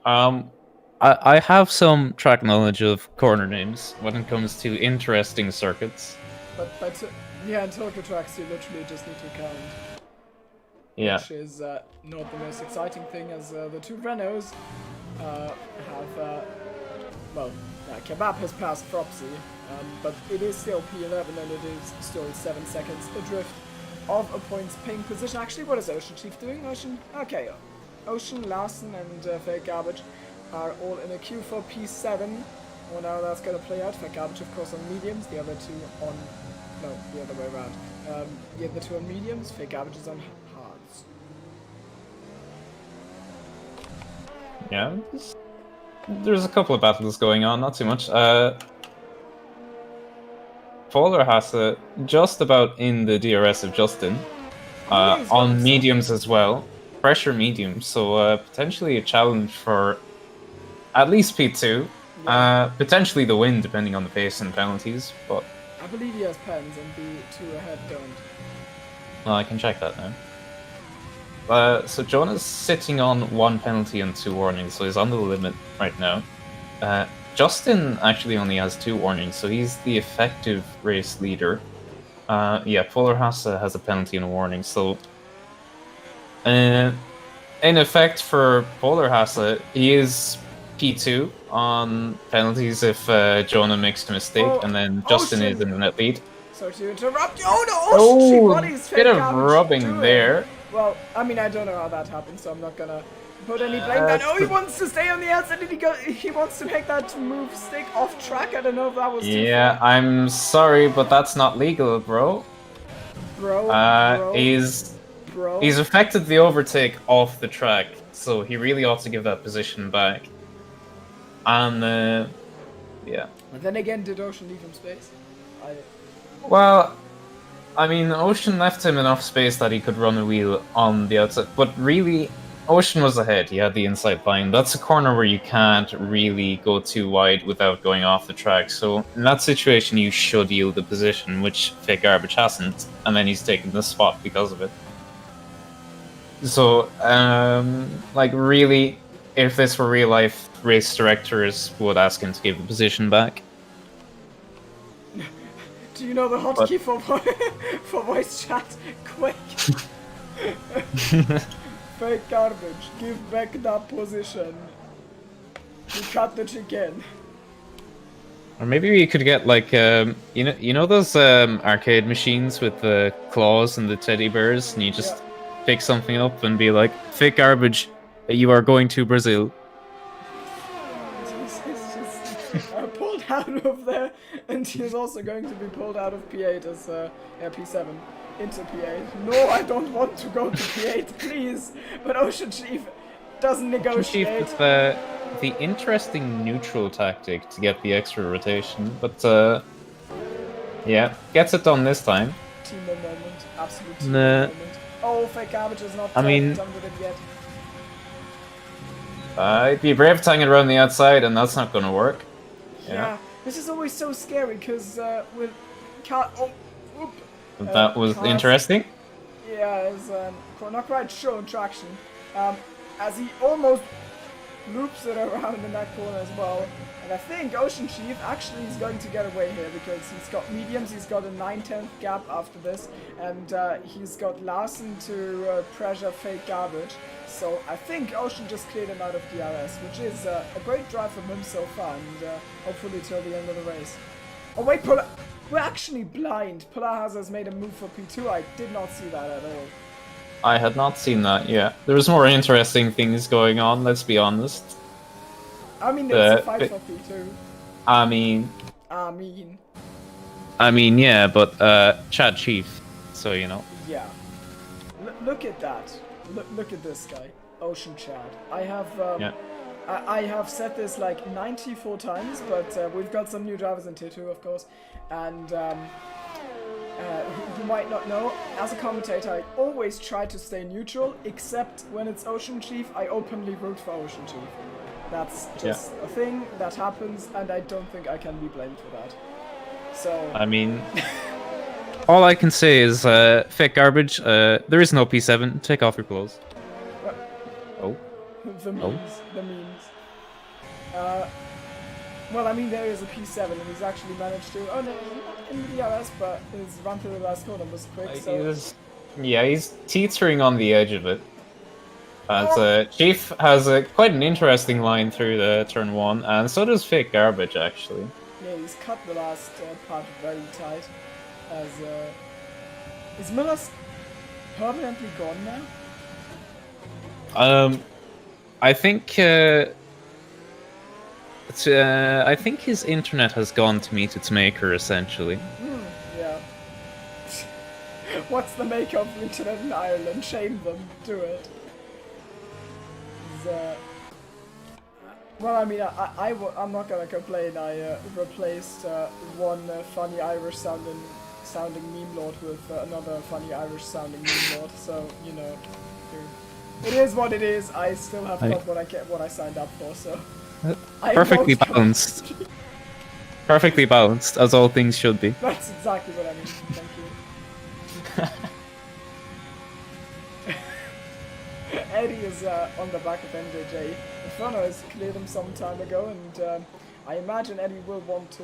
I have some track knowledge of corner names when it comes to interesting circuits. But yeah, in Tokyo tracks you literally just need to count. Yeah. Which is not the most exciting thing, as the two Renaults have, well, Kebab has passed Fropsy, but it is still P11 and it is still 7 seconds adrift of a points paying position. Actually, what is Ocean Chief doing? Okay, Ocean, Larson and Fake Garbage are all in a queue for P7. Well, now that's going to play out. Fake Garbage, of course, on mediums, the other two on... No, the other way around. The other two on mediums, Fake Garbage is on hards. Yeah. There's a couple of battles going on, not too much. Polar has just about in the DRS of Justin. On mediums as well. Pressure mediums, so potentially a challenge for at least P2. Potentially the win, depending on the pace and penalties, but... I believe he has pens and the 2 ahead don't. Well, I can check that now. So Jonah's sitting on 1 penalty and 2 warnings, so he's on the limit right now. Justin actually only has 2 warnings, so he's the effective race leader. Yeah, Polar has a penalty and a warning, so... in effect, for Polar Hasse, he is P2 on penalties if Jonah makes a mistake, and then Justin is in the net lead. Sorry to interrupt you. Oh no! Bit of rubbing there. Well, I mean, I don't know how that happened, so I'm not gonna put any blame there. No, he wants to stay on the outside, and he wants to make that move stick off track. I don't know if that was too far. I'm sorry, but that's not legal, bro. He's affected the overtake off the track, so he really ought to give that position back. And, yeah. But then again, did Ocean leave him space? Well, I mean, Ocean left him enough space that he could run a wheel on the outside, but really, Ocean was ahead. He had the inside line. That's a corner where you can't really go too wide without going off the track, so in that situation you should yield the position, which Fake Garbage hasn't, and then he's taken the spot because of it. So, like, really, if this were real life, race directors would ask him to give the position back. Do you know the hotkey for voice chat? Quick! Fake Garbage, give back that position. You cut the chicken. Or maybe we could get like you know those arcade machines with the claws and the teddy bears, and you just pick something up and be like, Fake Garbage, you are going to Brazil. Pulled out of there, and he's also going to be pulled out of P8 as P7 into P8. No, I don't want to go to P8, please. But Ocean Chief doesn't negotiate. Ocean Chief with the interesting neutral tactic to get the extra rotation, but yeah, gets it done this time. Team moment, absolute team moment. Oh, Fake Garbage is not done with it yet. I'd be brave tying it around the outside, and that's not going to work. Yeah, this is always so scary because with that was interesting. Yeah, it's not quite sure on traction. As he almost loops it around in that corner as well. And I think Ocean Chief actually is going to get away here because he's got mediums, he's got a 9/10 gap after this, and he's got Larsen to pressure Fake Garbage. So I think Ocean just cleared him out of DRS, which is a great drive from him so far, and hopefully till the end of the race. Oh wait, we're actually blind. Polar has made a move for P2. I did not see that at all. I had not seen that, yeah. There was more interesting things going on, let's be honest. I mean, there's a fight for P2. I mean, yeah, but Chad Chief, so you know. Yeah. Look at that. Look at this guy, Ocean Chad. I have said this like 94 times, but we've got some new drivers in Tier 2, of course, and who might not know, as a commentator, I always try to stay neutral, except when it's Ocean Chief, I openly root for Ocean Chief. That's just a thing that happens, and I don't think I can be blamed for that. So... I mean... all I can say is, Fake Garbage, there is no P7, take off your clothes. Oh. The memes. Well, I mean, there is a P7, and he's actually managed to... Oh, no, not in the DRS, but his run through the last corner was quick, so... Yeah, he's teetering on the edge of it. Chief has quite an interesting line through the turn 1, and so does Fake Garbage, actually. Yeah, he's cut the last part very tight. As is Miller's permanently gone now? I think I think his internet has gone to meet its maker, essentially. Yeah. What's the make of the internet in Ireland? Shame them. Do it. Well, I mean, I'm not gonna complain. I replaced one funny Irish sounding meme lord with another funny Irish sounding meme lord. So you know, it is what it is. I still have got what I signed up for. So Perfectly balanced. Perfectly balanced, as all things should be. That's exactly what I mean. Thank you. Eddie is on the back of NJJ. Inferno has cleared him some time ago, and I imagine Eddie will want to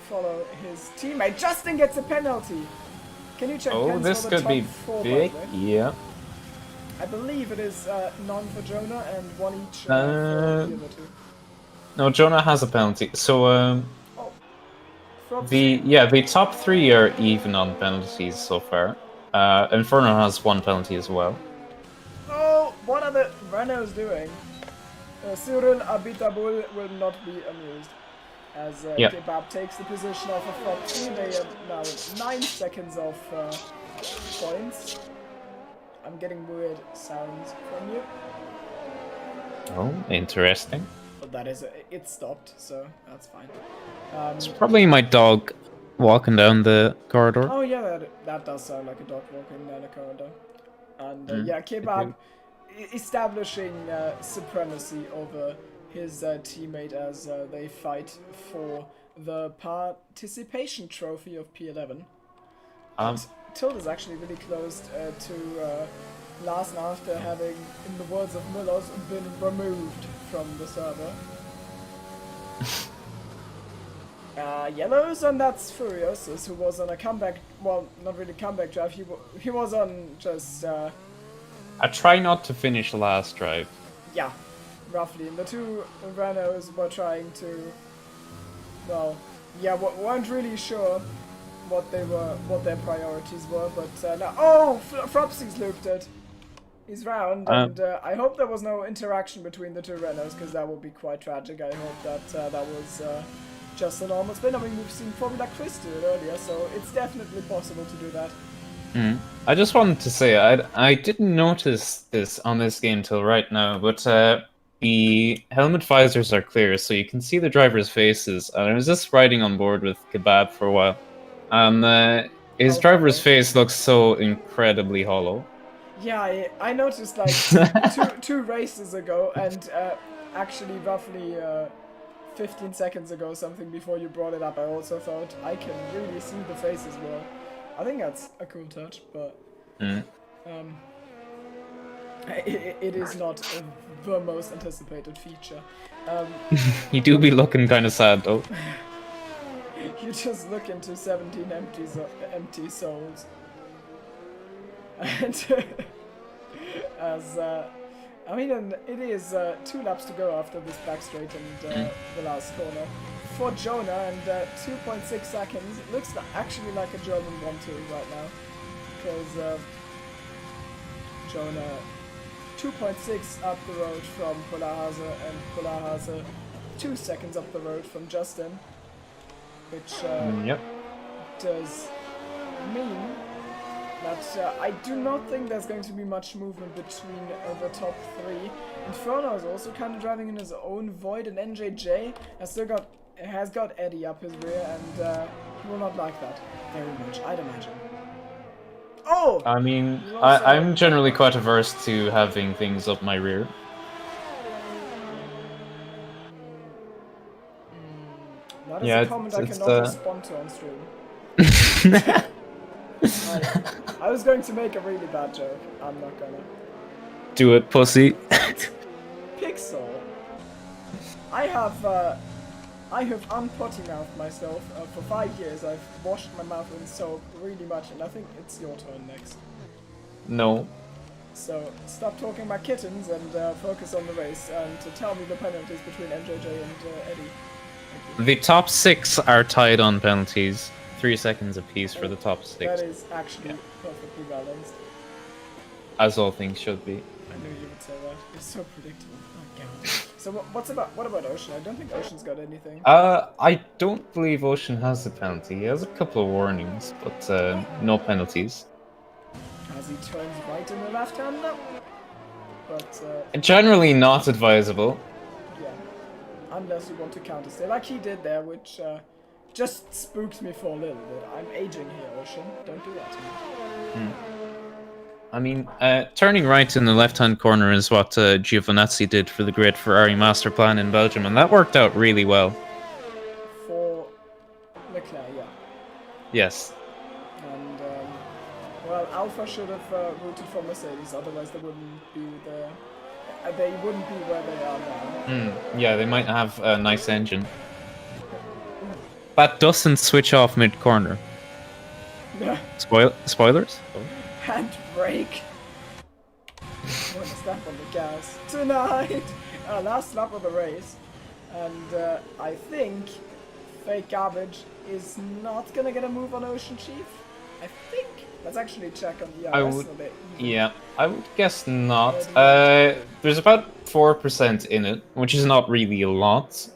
follow his teammate. Justin gets a penalty. Can you check? Oh, this could be big. Yeah. I believe it is none for Jonah and one each for the other two. No, Jonah has a penalty. So the top 3 are even on penalties so far. Inferno has 1 penalty as well. Oh, what are the Renaults doing? Cyril Abitabul will not be amused as Kebab takes the position of a front 3. They are now 9 seconds off points. I'm getting weird sounds from you. Oh, interesting. But that is it stopped, so that's fine. It's probably my dog walking down the corridor. Oh yeah, that does sound like a dog walking down the corridor. And yeah, Kebab establishing supremacy over his teammate as they fight for the participation trophy of P11. Tilt is actually really close to Larsen after having, in the words of Mullers, been removed from the server. Yellows, and that's Furiosus, who was on a comeback, well, not really comeback drive, he was on just... I try not to finish last drive. Yeah, roughly. And the two Renaults were trying to... Well, yeah, weren't really sure what their priorities were, but now... Oh! Fropsy's looped it! He's round, and I hope there was no interaction between the two Renaults, because that would be quite tragic. I hope that that was just a normal spin. I mean, we've seen Formula Chris do it earlier, so it's definitely possible to do that. I just wanted to say, I didn't notice this on this game till right now, but the helmet visors are clear, so you can see the drivers' faces, and I was just riding on board with Kebab for a while, and his driver's face looks so incredibly hollow. Yeah, I noticed like two races ago, and actually roughly 15 seconds ago, something before you brought it up, I also thought I can really see the faces well. I think that's a cool touch, but it is not the most anticipated feature. You do be looking kind of sad though. You just look into 17 empty souls. And as I mean, it is 2 laps to go after this back straight and the last corner for Jonah, and 2.6 seconds. It looks actually like a German 1-2 right now, because Jonah 2.6 up the road from Polarhase, and Polarhase 2 seconds up the road from Justin, which does mean that I do not think there's going to be much movement between the top 3. Inferno is also kind of driving in his own void, and NJJ has got Eddie up his rear, and he will not like that very much, I'd imagine. Oh! I mean, I'm generally quite averse to having things up my rear. That is a comment I cannot respond to on stream. I was going to make a really bad joke. I'm not gonna. Do it, pussy. Pixel. I have unpotty mouthed myself for 5 years. I've washed my mouth with soap really much, and I think it's your turn next. No. So stop talking about kittens and focus on the race, and to tell me the penalties between MJJ and Eddie. The top 6 are tied on penalties. 3 seconds apiece for the top 6. That is actually perfectly balanced. As all things should be. I knew you would say that. It's so predictable. Oh god. So what about Ocean? I don't think Ocean's got anything. I don't believe Ocean has a penalty. He has a couple of warnings, but no penalties. As he turns right in the left hand now. But generally not advisable. yeah. unless you want to counterstay like he did there, which just spooks me for a little bit. I'm aging here, Ocean. Don't do that to me. I mean, turning right in the left-hand corner is what Giovinazzi did for the Great Ferrari Master Plan in Belgium, and that worked out really well. For Leclerc, yeah. Yes. And well, Alpha should have rooted for Mercedes, otherwise they wouldn't be there. They wouldn't be where they are now. Yeah, they might have a nice engine. That doesn't switch off mid-corner. Spoilers? Handbrake. One step on the gas tonight. Last lap of the race, and I think Fake Garbage is not gonna get a move on Ocean Chief. I think. Let's actually check on the ERS a bit. Yeah, I would guess not. There's about 4% in it, which is not really a lot.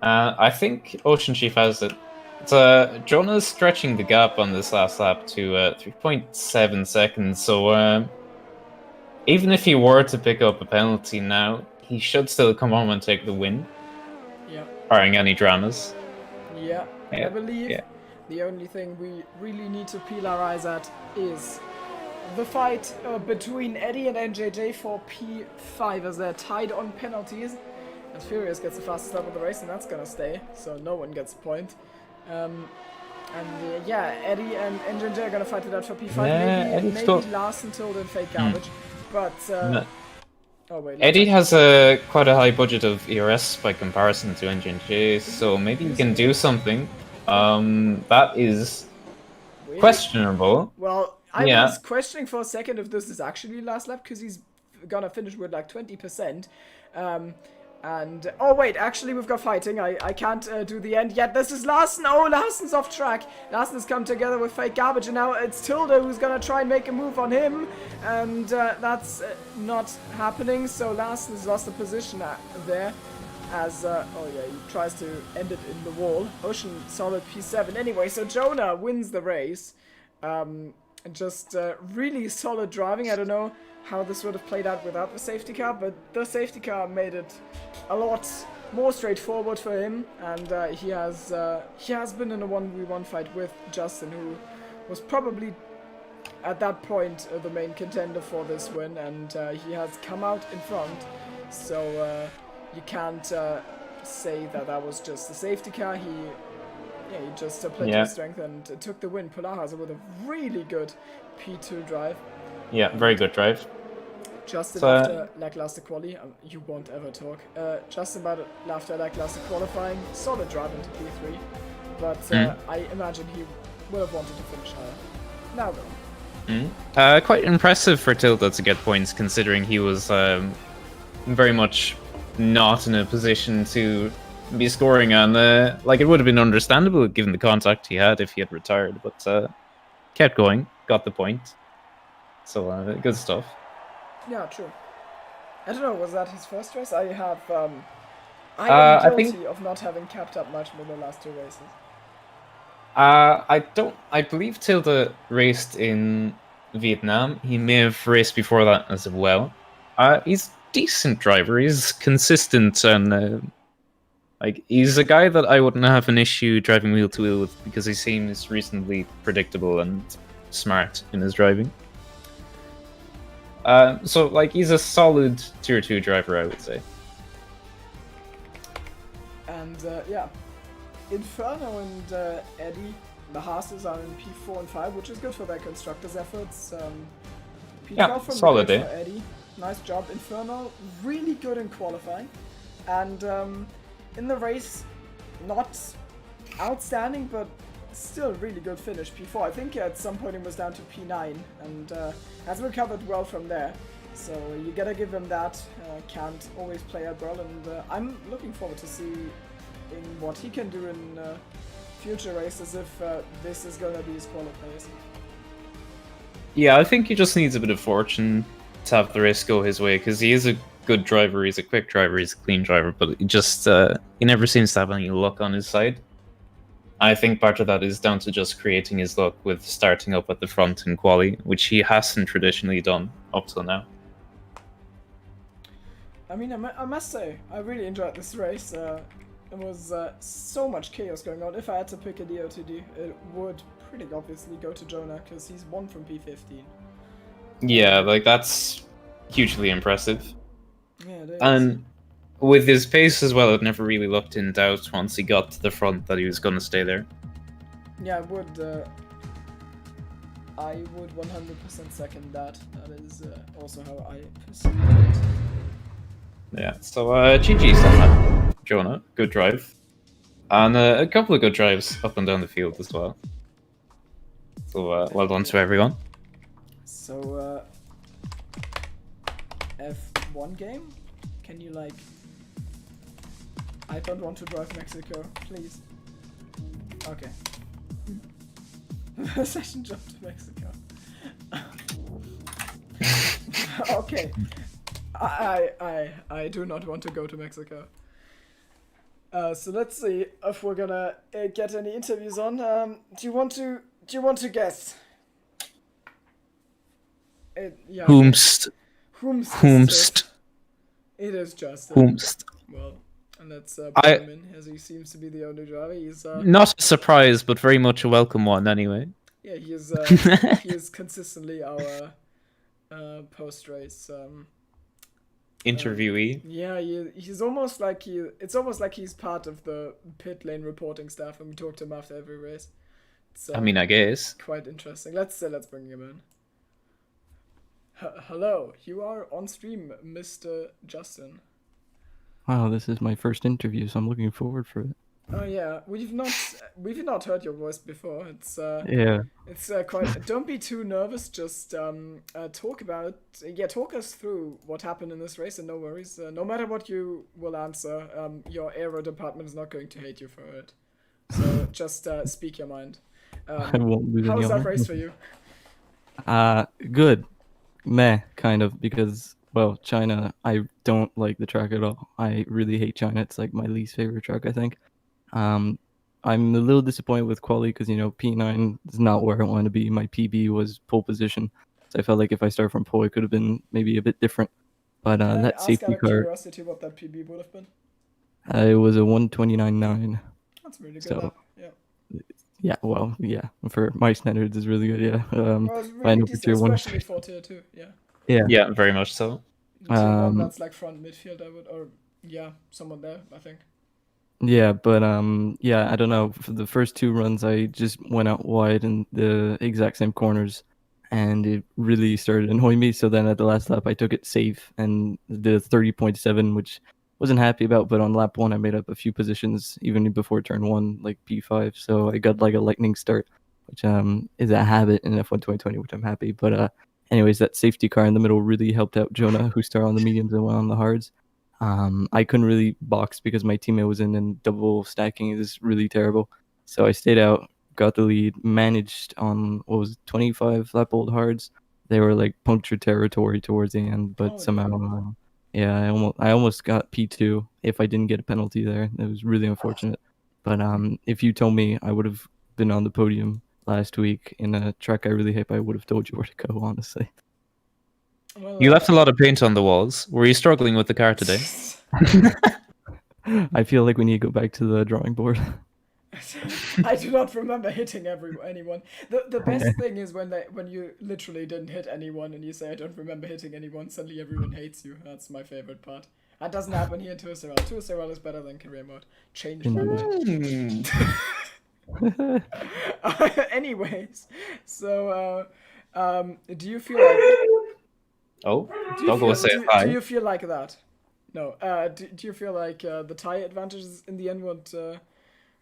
I think Ocean Chief has it. Jonah's stretching the gap on this last lap to 3.7 seconds, so even if he were to pick up a penalty now, he should still come home and take the win. Yeah. Barring any dramas. Yeah, Yeah. I believe Yeah. the only thing we really need to peel our eyes at is the fight between Eddie and NJJ for P5 as they're tied on penalties. As Furious gets the fastest lap of the race, and that's gonna stay, so no one gets a point. Yeah, Eddie and NJJ are gonna fight it out for P5. Yeah, maybe last until then Fake Garbage, but oh wait. Eddie has quite a high budget of ERS by comparison to NJJ, so maybe he can do something. That is questionable. Well, I Yeah. was questioning for a second if this is actually last lap, because he's gonna finish with like 20%. And oh wait, actually we've got fighting. I can't do the end yet. This is Larson. Oh, Larson's off track. Larson's come together with Fake Garbage, and now it's Tilda who's gonna try and make a move on him, and that's not happening. So Larson's lost the position there. As oh yeah, he tries to end it in the wall. Ocean solid P7 anyway. So Jonah wins the race. Just really solid driving. I don't know how this would have played out without the safety car, but the safety car made it a lot more straightforward for him, and he has been in a 1v1 fight with Justin, who was probably at that point the main contender for this win, and he has come out in front, so you can't say that that was just the safety car. He just played to his strength and took the win. Polarhauser with a really good P2 drive. Yeah, very good drive. Justin after lackluster quali, you won't ever talk. Justin after lackluster qualifying, solid drive into P3, but I imagine he would have wanted to finish higher. Now though. Quite impressive for Tilda to get points, considering he was very much not in a position to be scoring on. Like, it would have been understandable given the contact he had if he had retired, but kept going, got the point. So good stuff. Yeah, true. I don't know, was that his first race? I am guilty of not having kept up much with the last two races. I believe Tilda raced in Vietnam. He may have raced before that as well. He's a decent driver. He's consistent, and he's a guy that I wouldn't have an issue driving wheel to wheel with, because he seems reasonably predictable and smart in his driving. So he's a solid tier 2 driver, I would say. And yeah, Inferno and Eddie, the Haas's are in P4 and 5, which is good for their constructors' efforts. P12 from solid, for Eddie. Nice job, Inferno. Really good in qualifying, and in the race, not outstanding, but still really good finish. P4. I think at some point it was down to P9, and has recovered well from there. So you gotta give him that. Can't always play out well, and I'm looking forward to see in what he can do in future races if this is gonna be his qualifiers. Yeah, I think he just needs a bit of fortune to have the race go his way, because he is a good driver, he's a quick driver, he's a clean driver, but he just he never seems to have any luck on his side. I think part of that is down to just creating his luck with starting up at the front in quali, which he hasn't traditionally done up till now. I mean, I must say, I really enjoyed this race. There was so much chaos going on. If I had to pick a DOTD, it would pretty obviously go to Jonah, because he's 1 from P15. Yeah, like that's hugely impressive. Yeah, it is. And with his pace as well, it never really looked in doubt once he got to the front that he was going to stay there. Yeah, I would 100% second that. That is also how I perceive it. Yeah, so GG's on that, Jonah. Good drive. And a couple of good drives up and down the field as well. So well done to everyone. So, F1 game? Can you, like... I don't want to drive Mexico, please. Okay. Session jump to Mexico. Okay. I do not want to go to Mexico. So let's see if we're gonna get any interviews on. Do you want to guess? Yeah. Whomst. Whomst. It is Justin. Whomst. Well, and let's put him in, as he seems to be the only driver. He's Not a surprise, but very much a welcome one anyway. yeah, he is he is consistently our post-race Interviewee. yeah, he's almost like it's almost like he's part of the pit lane reporting staff, and we talk to him after every race. It's, I mean, I guess. quite interesting. Let's bring him in. Hello, you are on stream, Mr. Justin. Wow, this is my first interview, so I'm looking forward for it. Oh yeah, we've not heard your voice before. It's Yeah. It's quite. Don't be too nervous. Just talk us through what happened in this race, and no worries. No matter what you will answer, your aero department is not going to hate you for it. So just speak your mind. I won't lose How any was that honor. race for you? Good. Meh, kind of, because, well, China, I don't like the track at all. I really hate China. It's like my least favorite track, I think. I'm a little disappointed with quali because, you know, P9 is not where I want to be. My PB was pole position. So I felt like if I start from pole, it could have been maybe a bit different. But Can I that ask safety out of car, curiosity what that PB would have been? it was a 129.9. That's really good. So- Yeah. Yeah, well, yeah, for my standards, is really good, yeah. Well, it's I really know for decent, tier 1. especially for tier 2. Yeah. Yeah, very much so. Tier 1, Um, that's like front midfield. Someone there, I think. Yeah, but yeah, I don't know. For the first 2 runs, I just went out wide in the exact same corners, and it really started annoying me. So then at the last lap, I took it safe and did a 30.7, which wasn't happy about. But on lap 1, I made up a few positions even before turn 1, like P5. So I got like a lightning start, which is a habit in F1 2020, which I'm happy. But anyways, that safety car in the middle really helped out Jonah, who started on the mediums and went on the hards. I couldn't really box because my teammate was in, and double stacking is really terrible. So I stayed out, got the lead, managed on what was it, 25 lap old hards. They were like puncture territory towards the end, but Oh, somehow, yeah, I almost got P2 if I didn't get a penalty there. It was really unfortunate. But if you told me I would have been on the podium last week in a track I really hate, I would have told you where to go, honestly. Well, You left a lot of paint on the walls. Were you struggling with the car today? I feel like we need to go back to the drawing board. I do not remember hitting anyone. The best thing is when you literally didn't hit anyone and you say I don't remember hitting anyone, suddenly everyone hates you. That's my favorite part. That doesn't happen here in Tuaserel. Tuaserel is better than career mode. Changed my mind. Anyways, so do you feel like Oh, do don't go say do hi. you feel like that? No. Do you feel like the tire advantages in the end would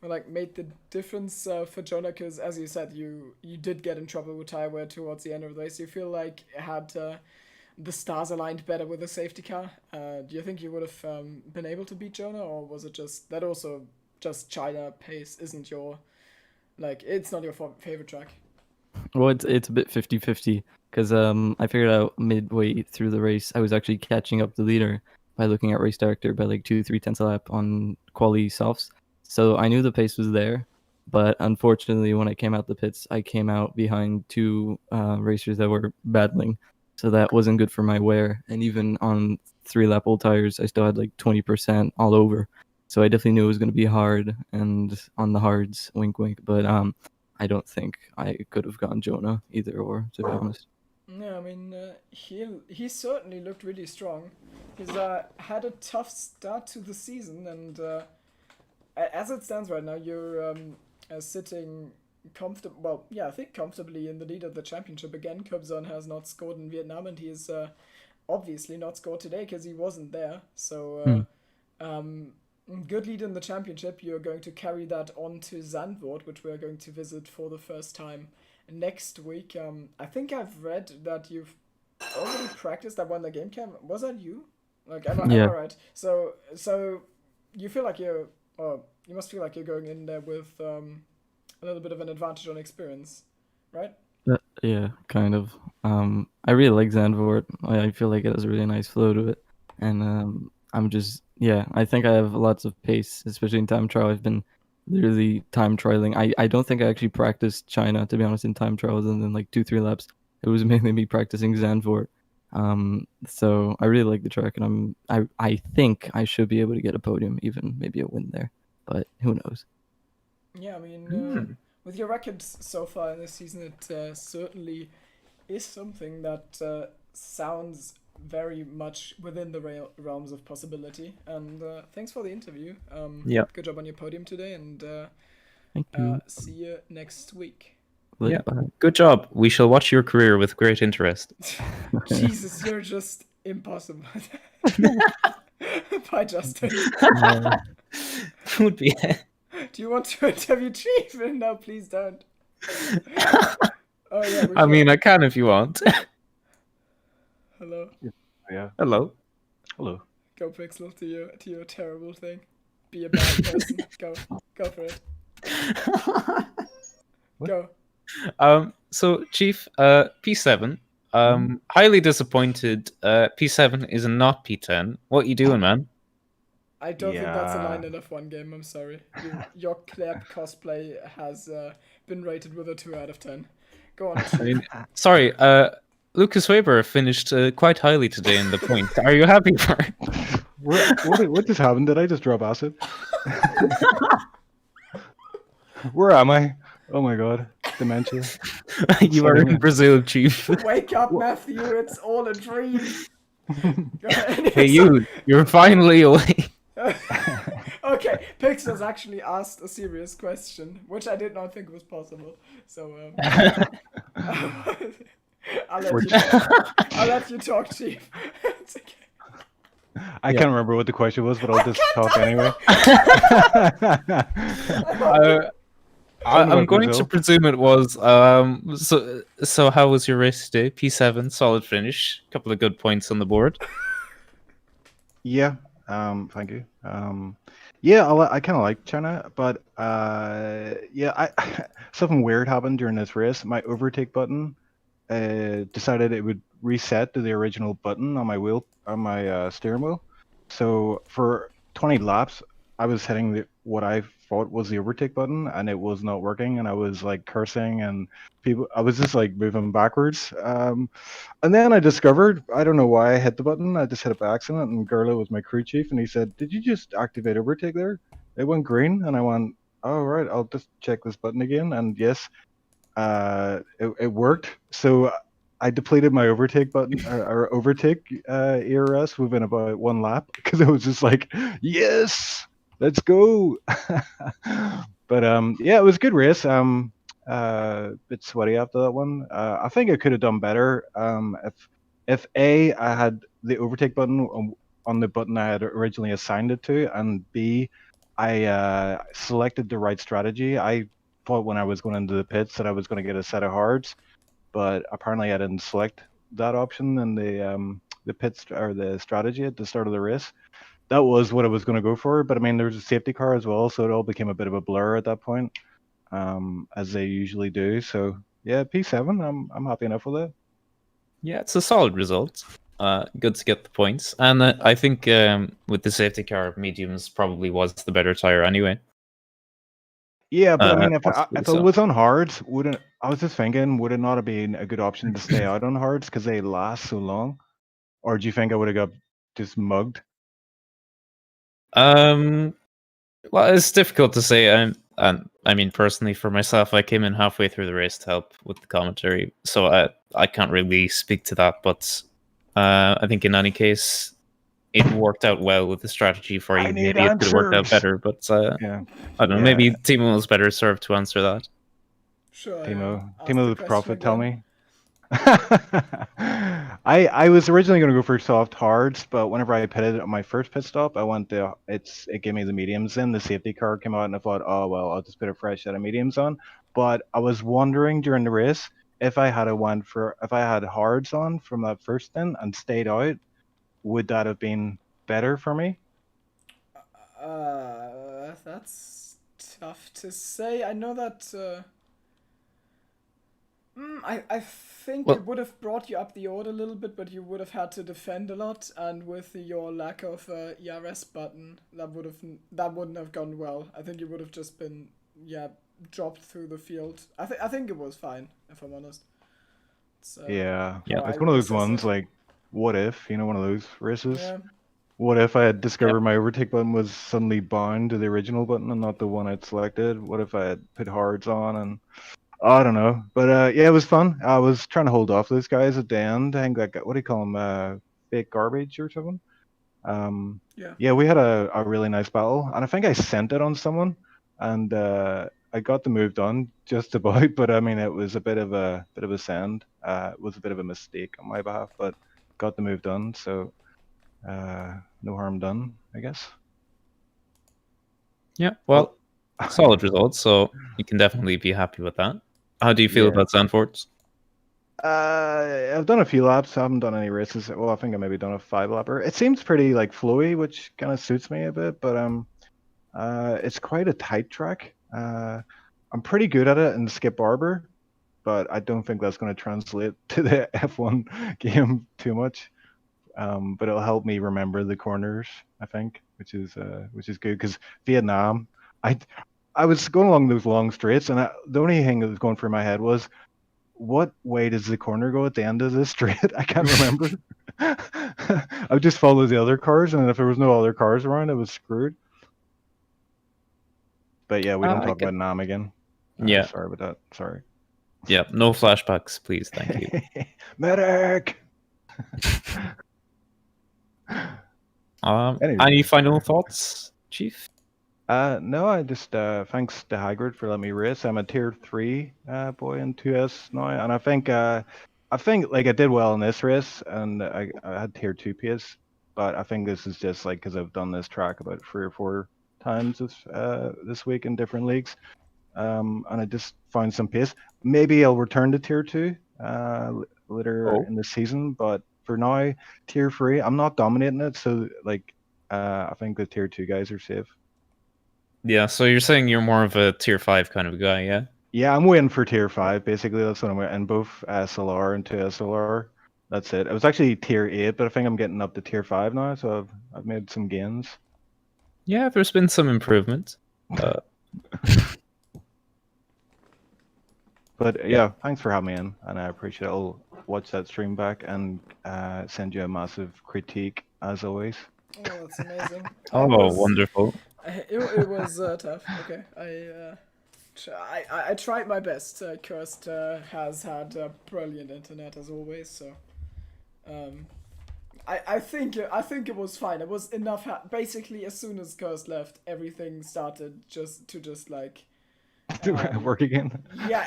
like made the difference for Jonah? Because as you said, you did get in trouble with tire wear towards the end of the race. Do you feel like had the stars aligned better with the safety car? Do you think you would have been able to beat Jonah, or was it just that also just China pace isn't your it's not your favorite track? Well, it's a bit 50-50 because I figured out midway through the race I was actually catching up the leader by looking at race director by like 2-3 tenths a lap on quali softs. So I knew the pace was there, but unfortunately when I came out the pits, I came out behind 2 racers that were battling. so that wasn't good for my wear. And even on 3-lap old tires, I still had like 20% all over. So I definitely knew it was going to be hard, and on the hards, wink wink. But I don't think I could have gone Jonah either or, to be honest. Yeah, I mean, he certainly looked really strong. He's had a tough start to the season, and as it stands right now, you're sitting comfortable. Well, yeah, I think comfortably in the lead of the championship again. Cobzon has not scored in Vietnam, and he is obviously not scored today because he wasn't there. So, good lead in the championship. You're going to carry that on to Zandvoort, which we're going to visit for the first time next week. I think I've read that you've already practiced that one the game cam. Was that you? Like, am I right? So you feel like you must feel like you're going in there with a little bit of an advantage on experience, right? Yeah, kind of. I really like Zandvoort. I feel like it has a really nice flow to it, and I'm just I think I have lots of pace, especially in time trial. I've been literally time trialing. I don't think I actually practiced China, to be honest, in time trials, and then like 2-3 laps. It was mainly me practicing Zandvoort. So I really like the track, and I think I should be able to get a podium, even maybe a win there, but who knows? Yeah, I mean, with your records so far in this season, it certainly is something that sounds very much within the realms of possibility. And thanks for the interview. Good job on your podium today, and Thank you. see you next week. Later, Yeah. bye. Good job. We shall watch your career with great interest. Jesus, you're just impossible. Bye, Justin. Would be. Do you want to interview Chief? No, please don't. Oh yeah. I mean, I can if you want. Hello. Yeah. Hello. Hello. Go Pixel to your terrible thing. Be a bad person. Go for it. Go. So Chief, P7. Highly disappointed. P7 is not P10. What you doing, man? I don't think that's a line in F1 game. I'm sorry. Your Clap cosplay has been rated with a 2 out of 10. Go on. I mean, sorry. Lucas Weber finished quite highly today in the points. Are you happy for it? What just happened? Did I just drop acid? Where am I? Oh my god. Dementia. You are in Brazil, Chief. Wake up, Matthew. It's all a dream. Hey, you're finally awake. Okay, Pixel's actually asked a serious question, which I did not think was possible. So, I'll let you talk, Chief. It's okay. I can't remember what the question was, but I'll just talk anyway. I'm going to presume it was. So how was your race today? P7, solid finish, couple of good points on the board. Yeah. Thank you. Yeah, I kind of like China, but something weird happened during this race. My overtake button decided it would reset to the original button on my steering wheel. So for 20 laps, I was hitting what I thought was the overtake button, and it was not working, and I was like cursing, and I was just like moving backwards. And then I discovered, I don't know why I hit the button. I just hit it by accident, and Gerla was my crew chief, and he said, "Did you just activate overtake there?" It went green, and I went, "Oh right, I'll just check this button again." And yes, it worked. So I depleted my overtake button or overtake ERS within about 1 lap, because it was just like, yes, let's go. But yeah, it was a good race. Bit sweaty after that one. I think I could have done better. If I had the overtake button on the button I had originally assigned it to, and B, I selected the right strategy. I thought when I was going into the pits that I was going to get a set of hards, but apparently I didn't select that option in the pits or the strategy at the start of the race. That was what I was going to go for, but I mean, there was a safety car as well, so it all became a bit of a blur at that point, as they usually do. So yeah, P7, I'm happy enough with it. Yeah, it's a solid result. Good to get the points, and I think with the safety car, mediums probably was the better tire anyway. Yeah, but I mean, possibly if it so. was on hards, wouldn't I was just thinking, would it not have been a good option to stay out on hards because they last so long, or do you think I would have got just mugged? Well, it's difficult to say. And I mean, personally, for myself, I came in halfway through the race to help with the commentary, so I can't really speak to that. But I think in any case, it worked out well with the strategy for I you. need Maybe it could have worked out answers. better, but Yeah, I don't know. yeah. Maybe Timo was better served to answer that. Sure. Timo Ask the the question prophet, tell again. me. I was originally going to go for soft hards, but whenever I pitted on my first pit stop, it gave me the mediums in. The safety car came out, and I thought, oh well, I'll just put a fresh set of mediums on. But I was wondering during the race if I had hards on from that first stint and stayed out, would that have been better for me? That's tough to say. I know that. I think Well- it would have brought you up the order a little bit, but you would have had to defend a lot, and with your lack of ERS button, that wouldn't have gone well. I think you would have just been dropped through the field. I think it was fine, if I'm honest. So, Yeah, Yeah. it's one of those ones like, what if, one of those races. Yeah. What if I had discovered my overtake button was suddenly bound to the original button and not the one I'd selected? What if I had put hards on and I don't know. But yeah, it was fun. I was trying to hold off those guys at the end. I think what do you call them? Fake garbage or something? Yeah, we had a really nice battle, and I think I sent it on someone, and I got the move done just about. But I mean, it was a bit of a send. It was a bit of a mistake on my behalf, but got the move done. So no harm done, I guess. Yeah, well, solid results, so you can definitely be happy with that. How do you feel Yeah. about Zandvoort? I've done a few laps. I haven't done any races. Well, I think I maybe done a 5-lapper. It seems pretty like flowy, which kind of suits me a bit. But it's quite a tight track. I'm pretty good at it in Skip Barber, but I don't think that's going to translate to the F1 game too much. But it'll help me remember the corners, I think, which is good because Vietnam, I was going along those long straights, and the only thing that was going through my head was, what way does the corner go at the end of this straight? I can't remember. I would just follow the other cars, and if there was no other cars around, I was screwed. But yeah, we don't talk about Nam again. Yeah. Sorry about that. Sorry. Yeah, no flashbacks, please. Thank you. Medic! Any Anyway. final thoughts, Chief? No, I just thanks to Hagrid for letting me race. I'm a tier 3 boy in 2S now, and I think like I did well in this race, and I had tier 2 pace, but I think this is just like because I've done this track about 3 or 4 times this week in different leagues, and I just found some pace. Maybe I'll return to tier 2 later in the season, but for now, tier 3. I'm not dominating it, so like I think the tier 2 guys are safe. Yeah, so you're saying you're more of a tier 5 kind of guy, yeah? Yeah, I'm waiting for tier 5. Basically, that's what I'm waiting. And both SLR and 2SLR. That's it. It was actually tier 8, but I think I'm getting up to tier 5 now, so I've made some gains. Yeah, there's been some improvement. But yeah, thanks for having me in, and I appreciate it. I'll watch that stream back and send you a massive critique, as always. Oh, that's amazing. Wonderful. It was tough. Okay, I tried my best. Kirst has had brilliant internet as always, so I think it was fine. It was enough. Basically, as soon as Kirst left, everything started just like work again. Yeah,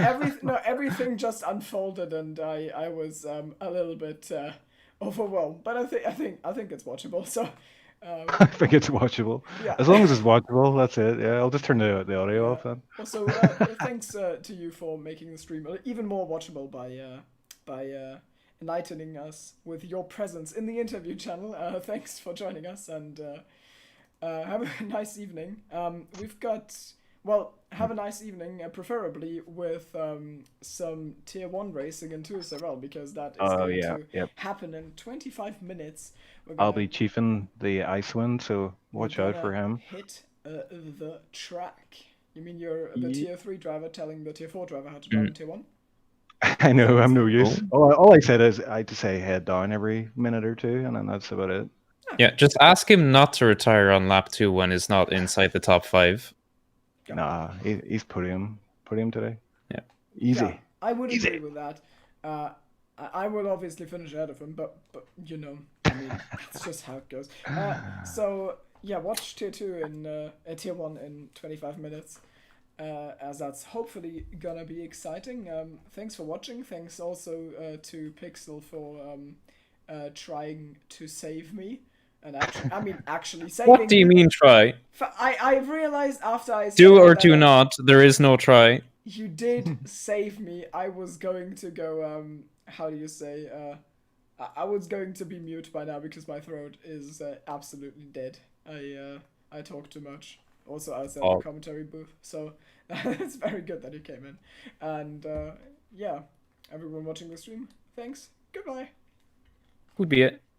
everything just unfolded, and I was a little bit overwhelmed. But I think it's watchable. So. I think it's watchable. Yeah. As long as it's watchable, that's it. Yeah, I'll just turn the audio off then. Also, thanks to you for making the stream even more watchable by enlightening us with your presence in the interview channel. Thanks for joining us, and have a nice evening. Have a nice evening, preferably with some tier 1 racing in 2 as well, because that is going to happen in 25 minutes. I'll be chiefing the Icewind, so watch out for him. Hit the track. You mean you're the Ye- tier 3 driver telling the tier 4 driver how to drive in tier 1? I know, I'm no use. Oh. All I said is I had to say head down every minute or two, and then that's about it. Yeah, just ask him not to retire on lap 2 when he's not inside the top 5. Yeah. Nah, he's podium today. Yeah. Easy. Yeah, I would Easy. agree with that. I would obviously finish ahead of him, but you know, I mean, it's just how it goes. So yeah, watch tier 2 in tier 1 in 25 minutes, as that's hopefully gonna be exciting. Thanks for watching. Thanks also to Pixel for trying to save me. And actually saving. What do you mean try? I realized after I said Do or that do not. There is no try. you did save me. I was going to go, how do you say, I was going to be mute by now because my throat is absolutely dead. I talk too much. Also outside the commentary booth. So it's very good that you came in. And yeah, everyone watching the stream, thanks. Goodbye. Would be it.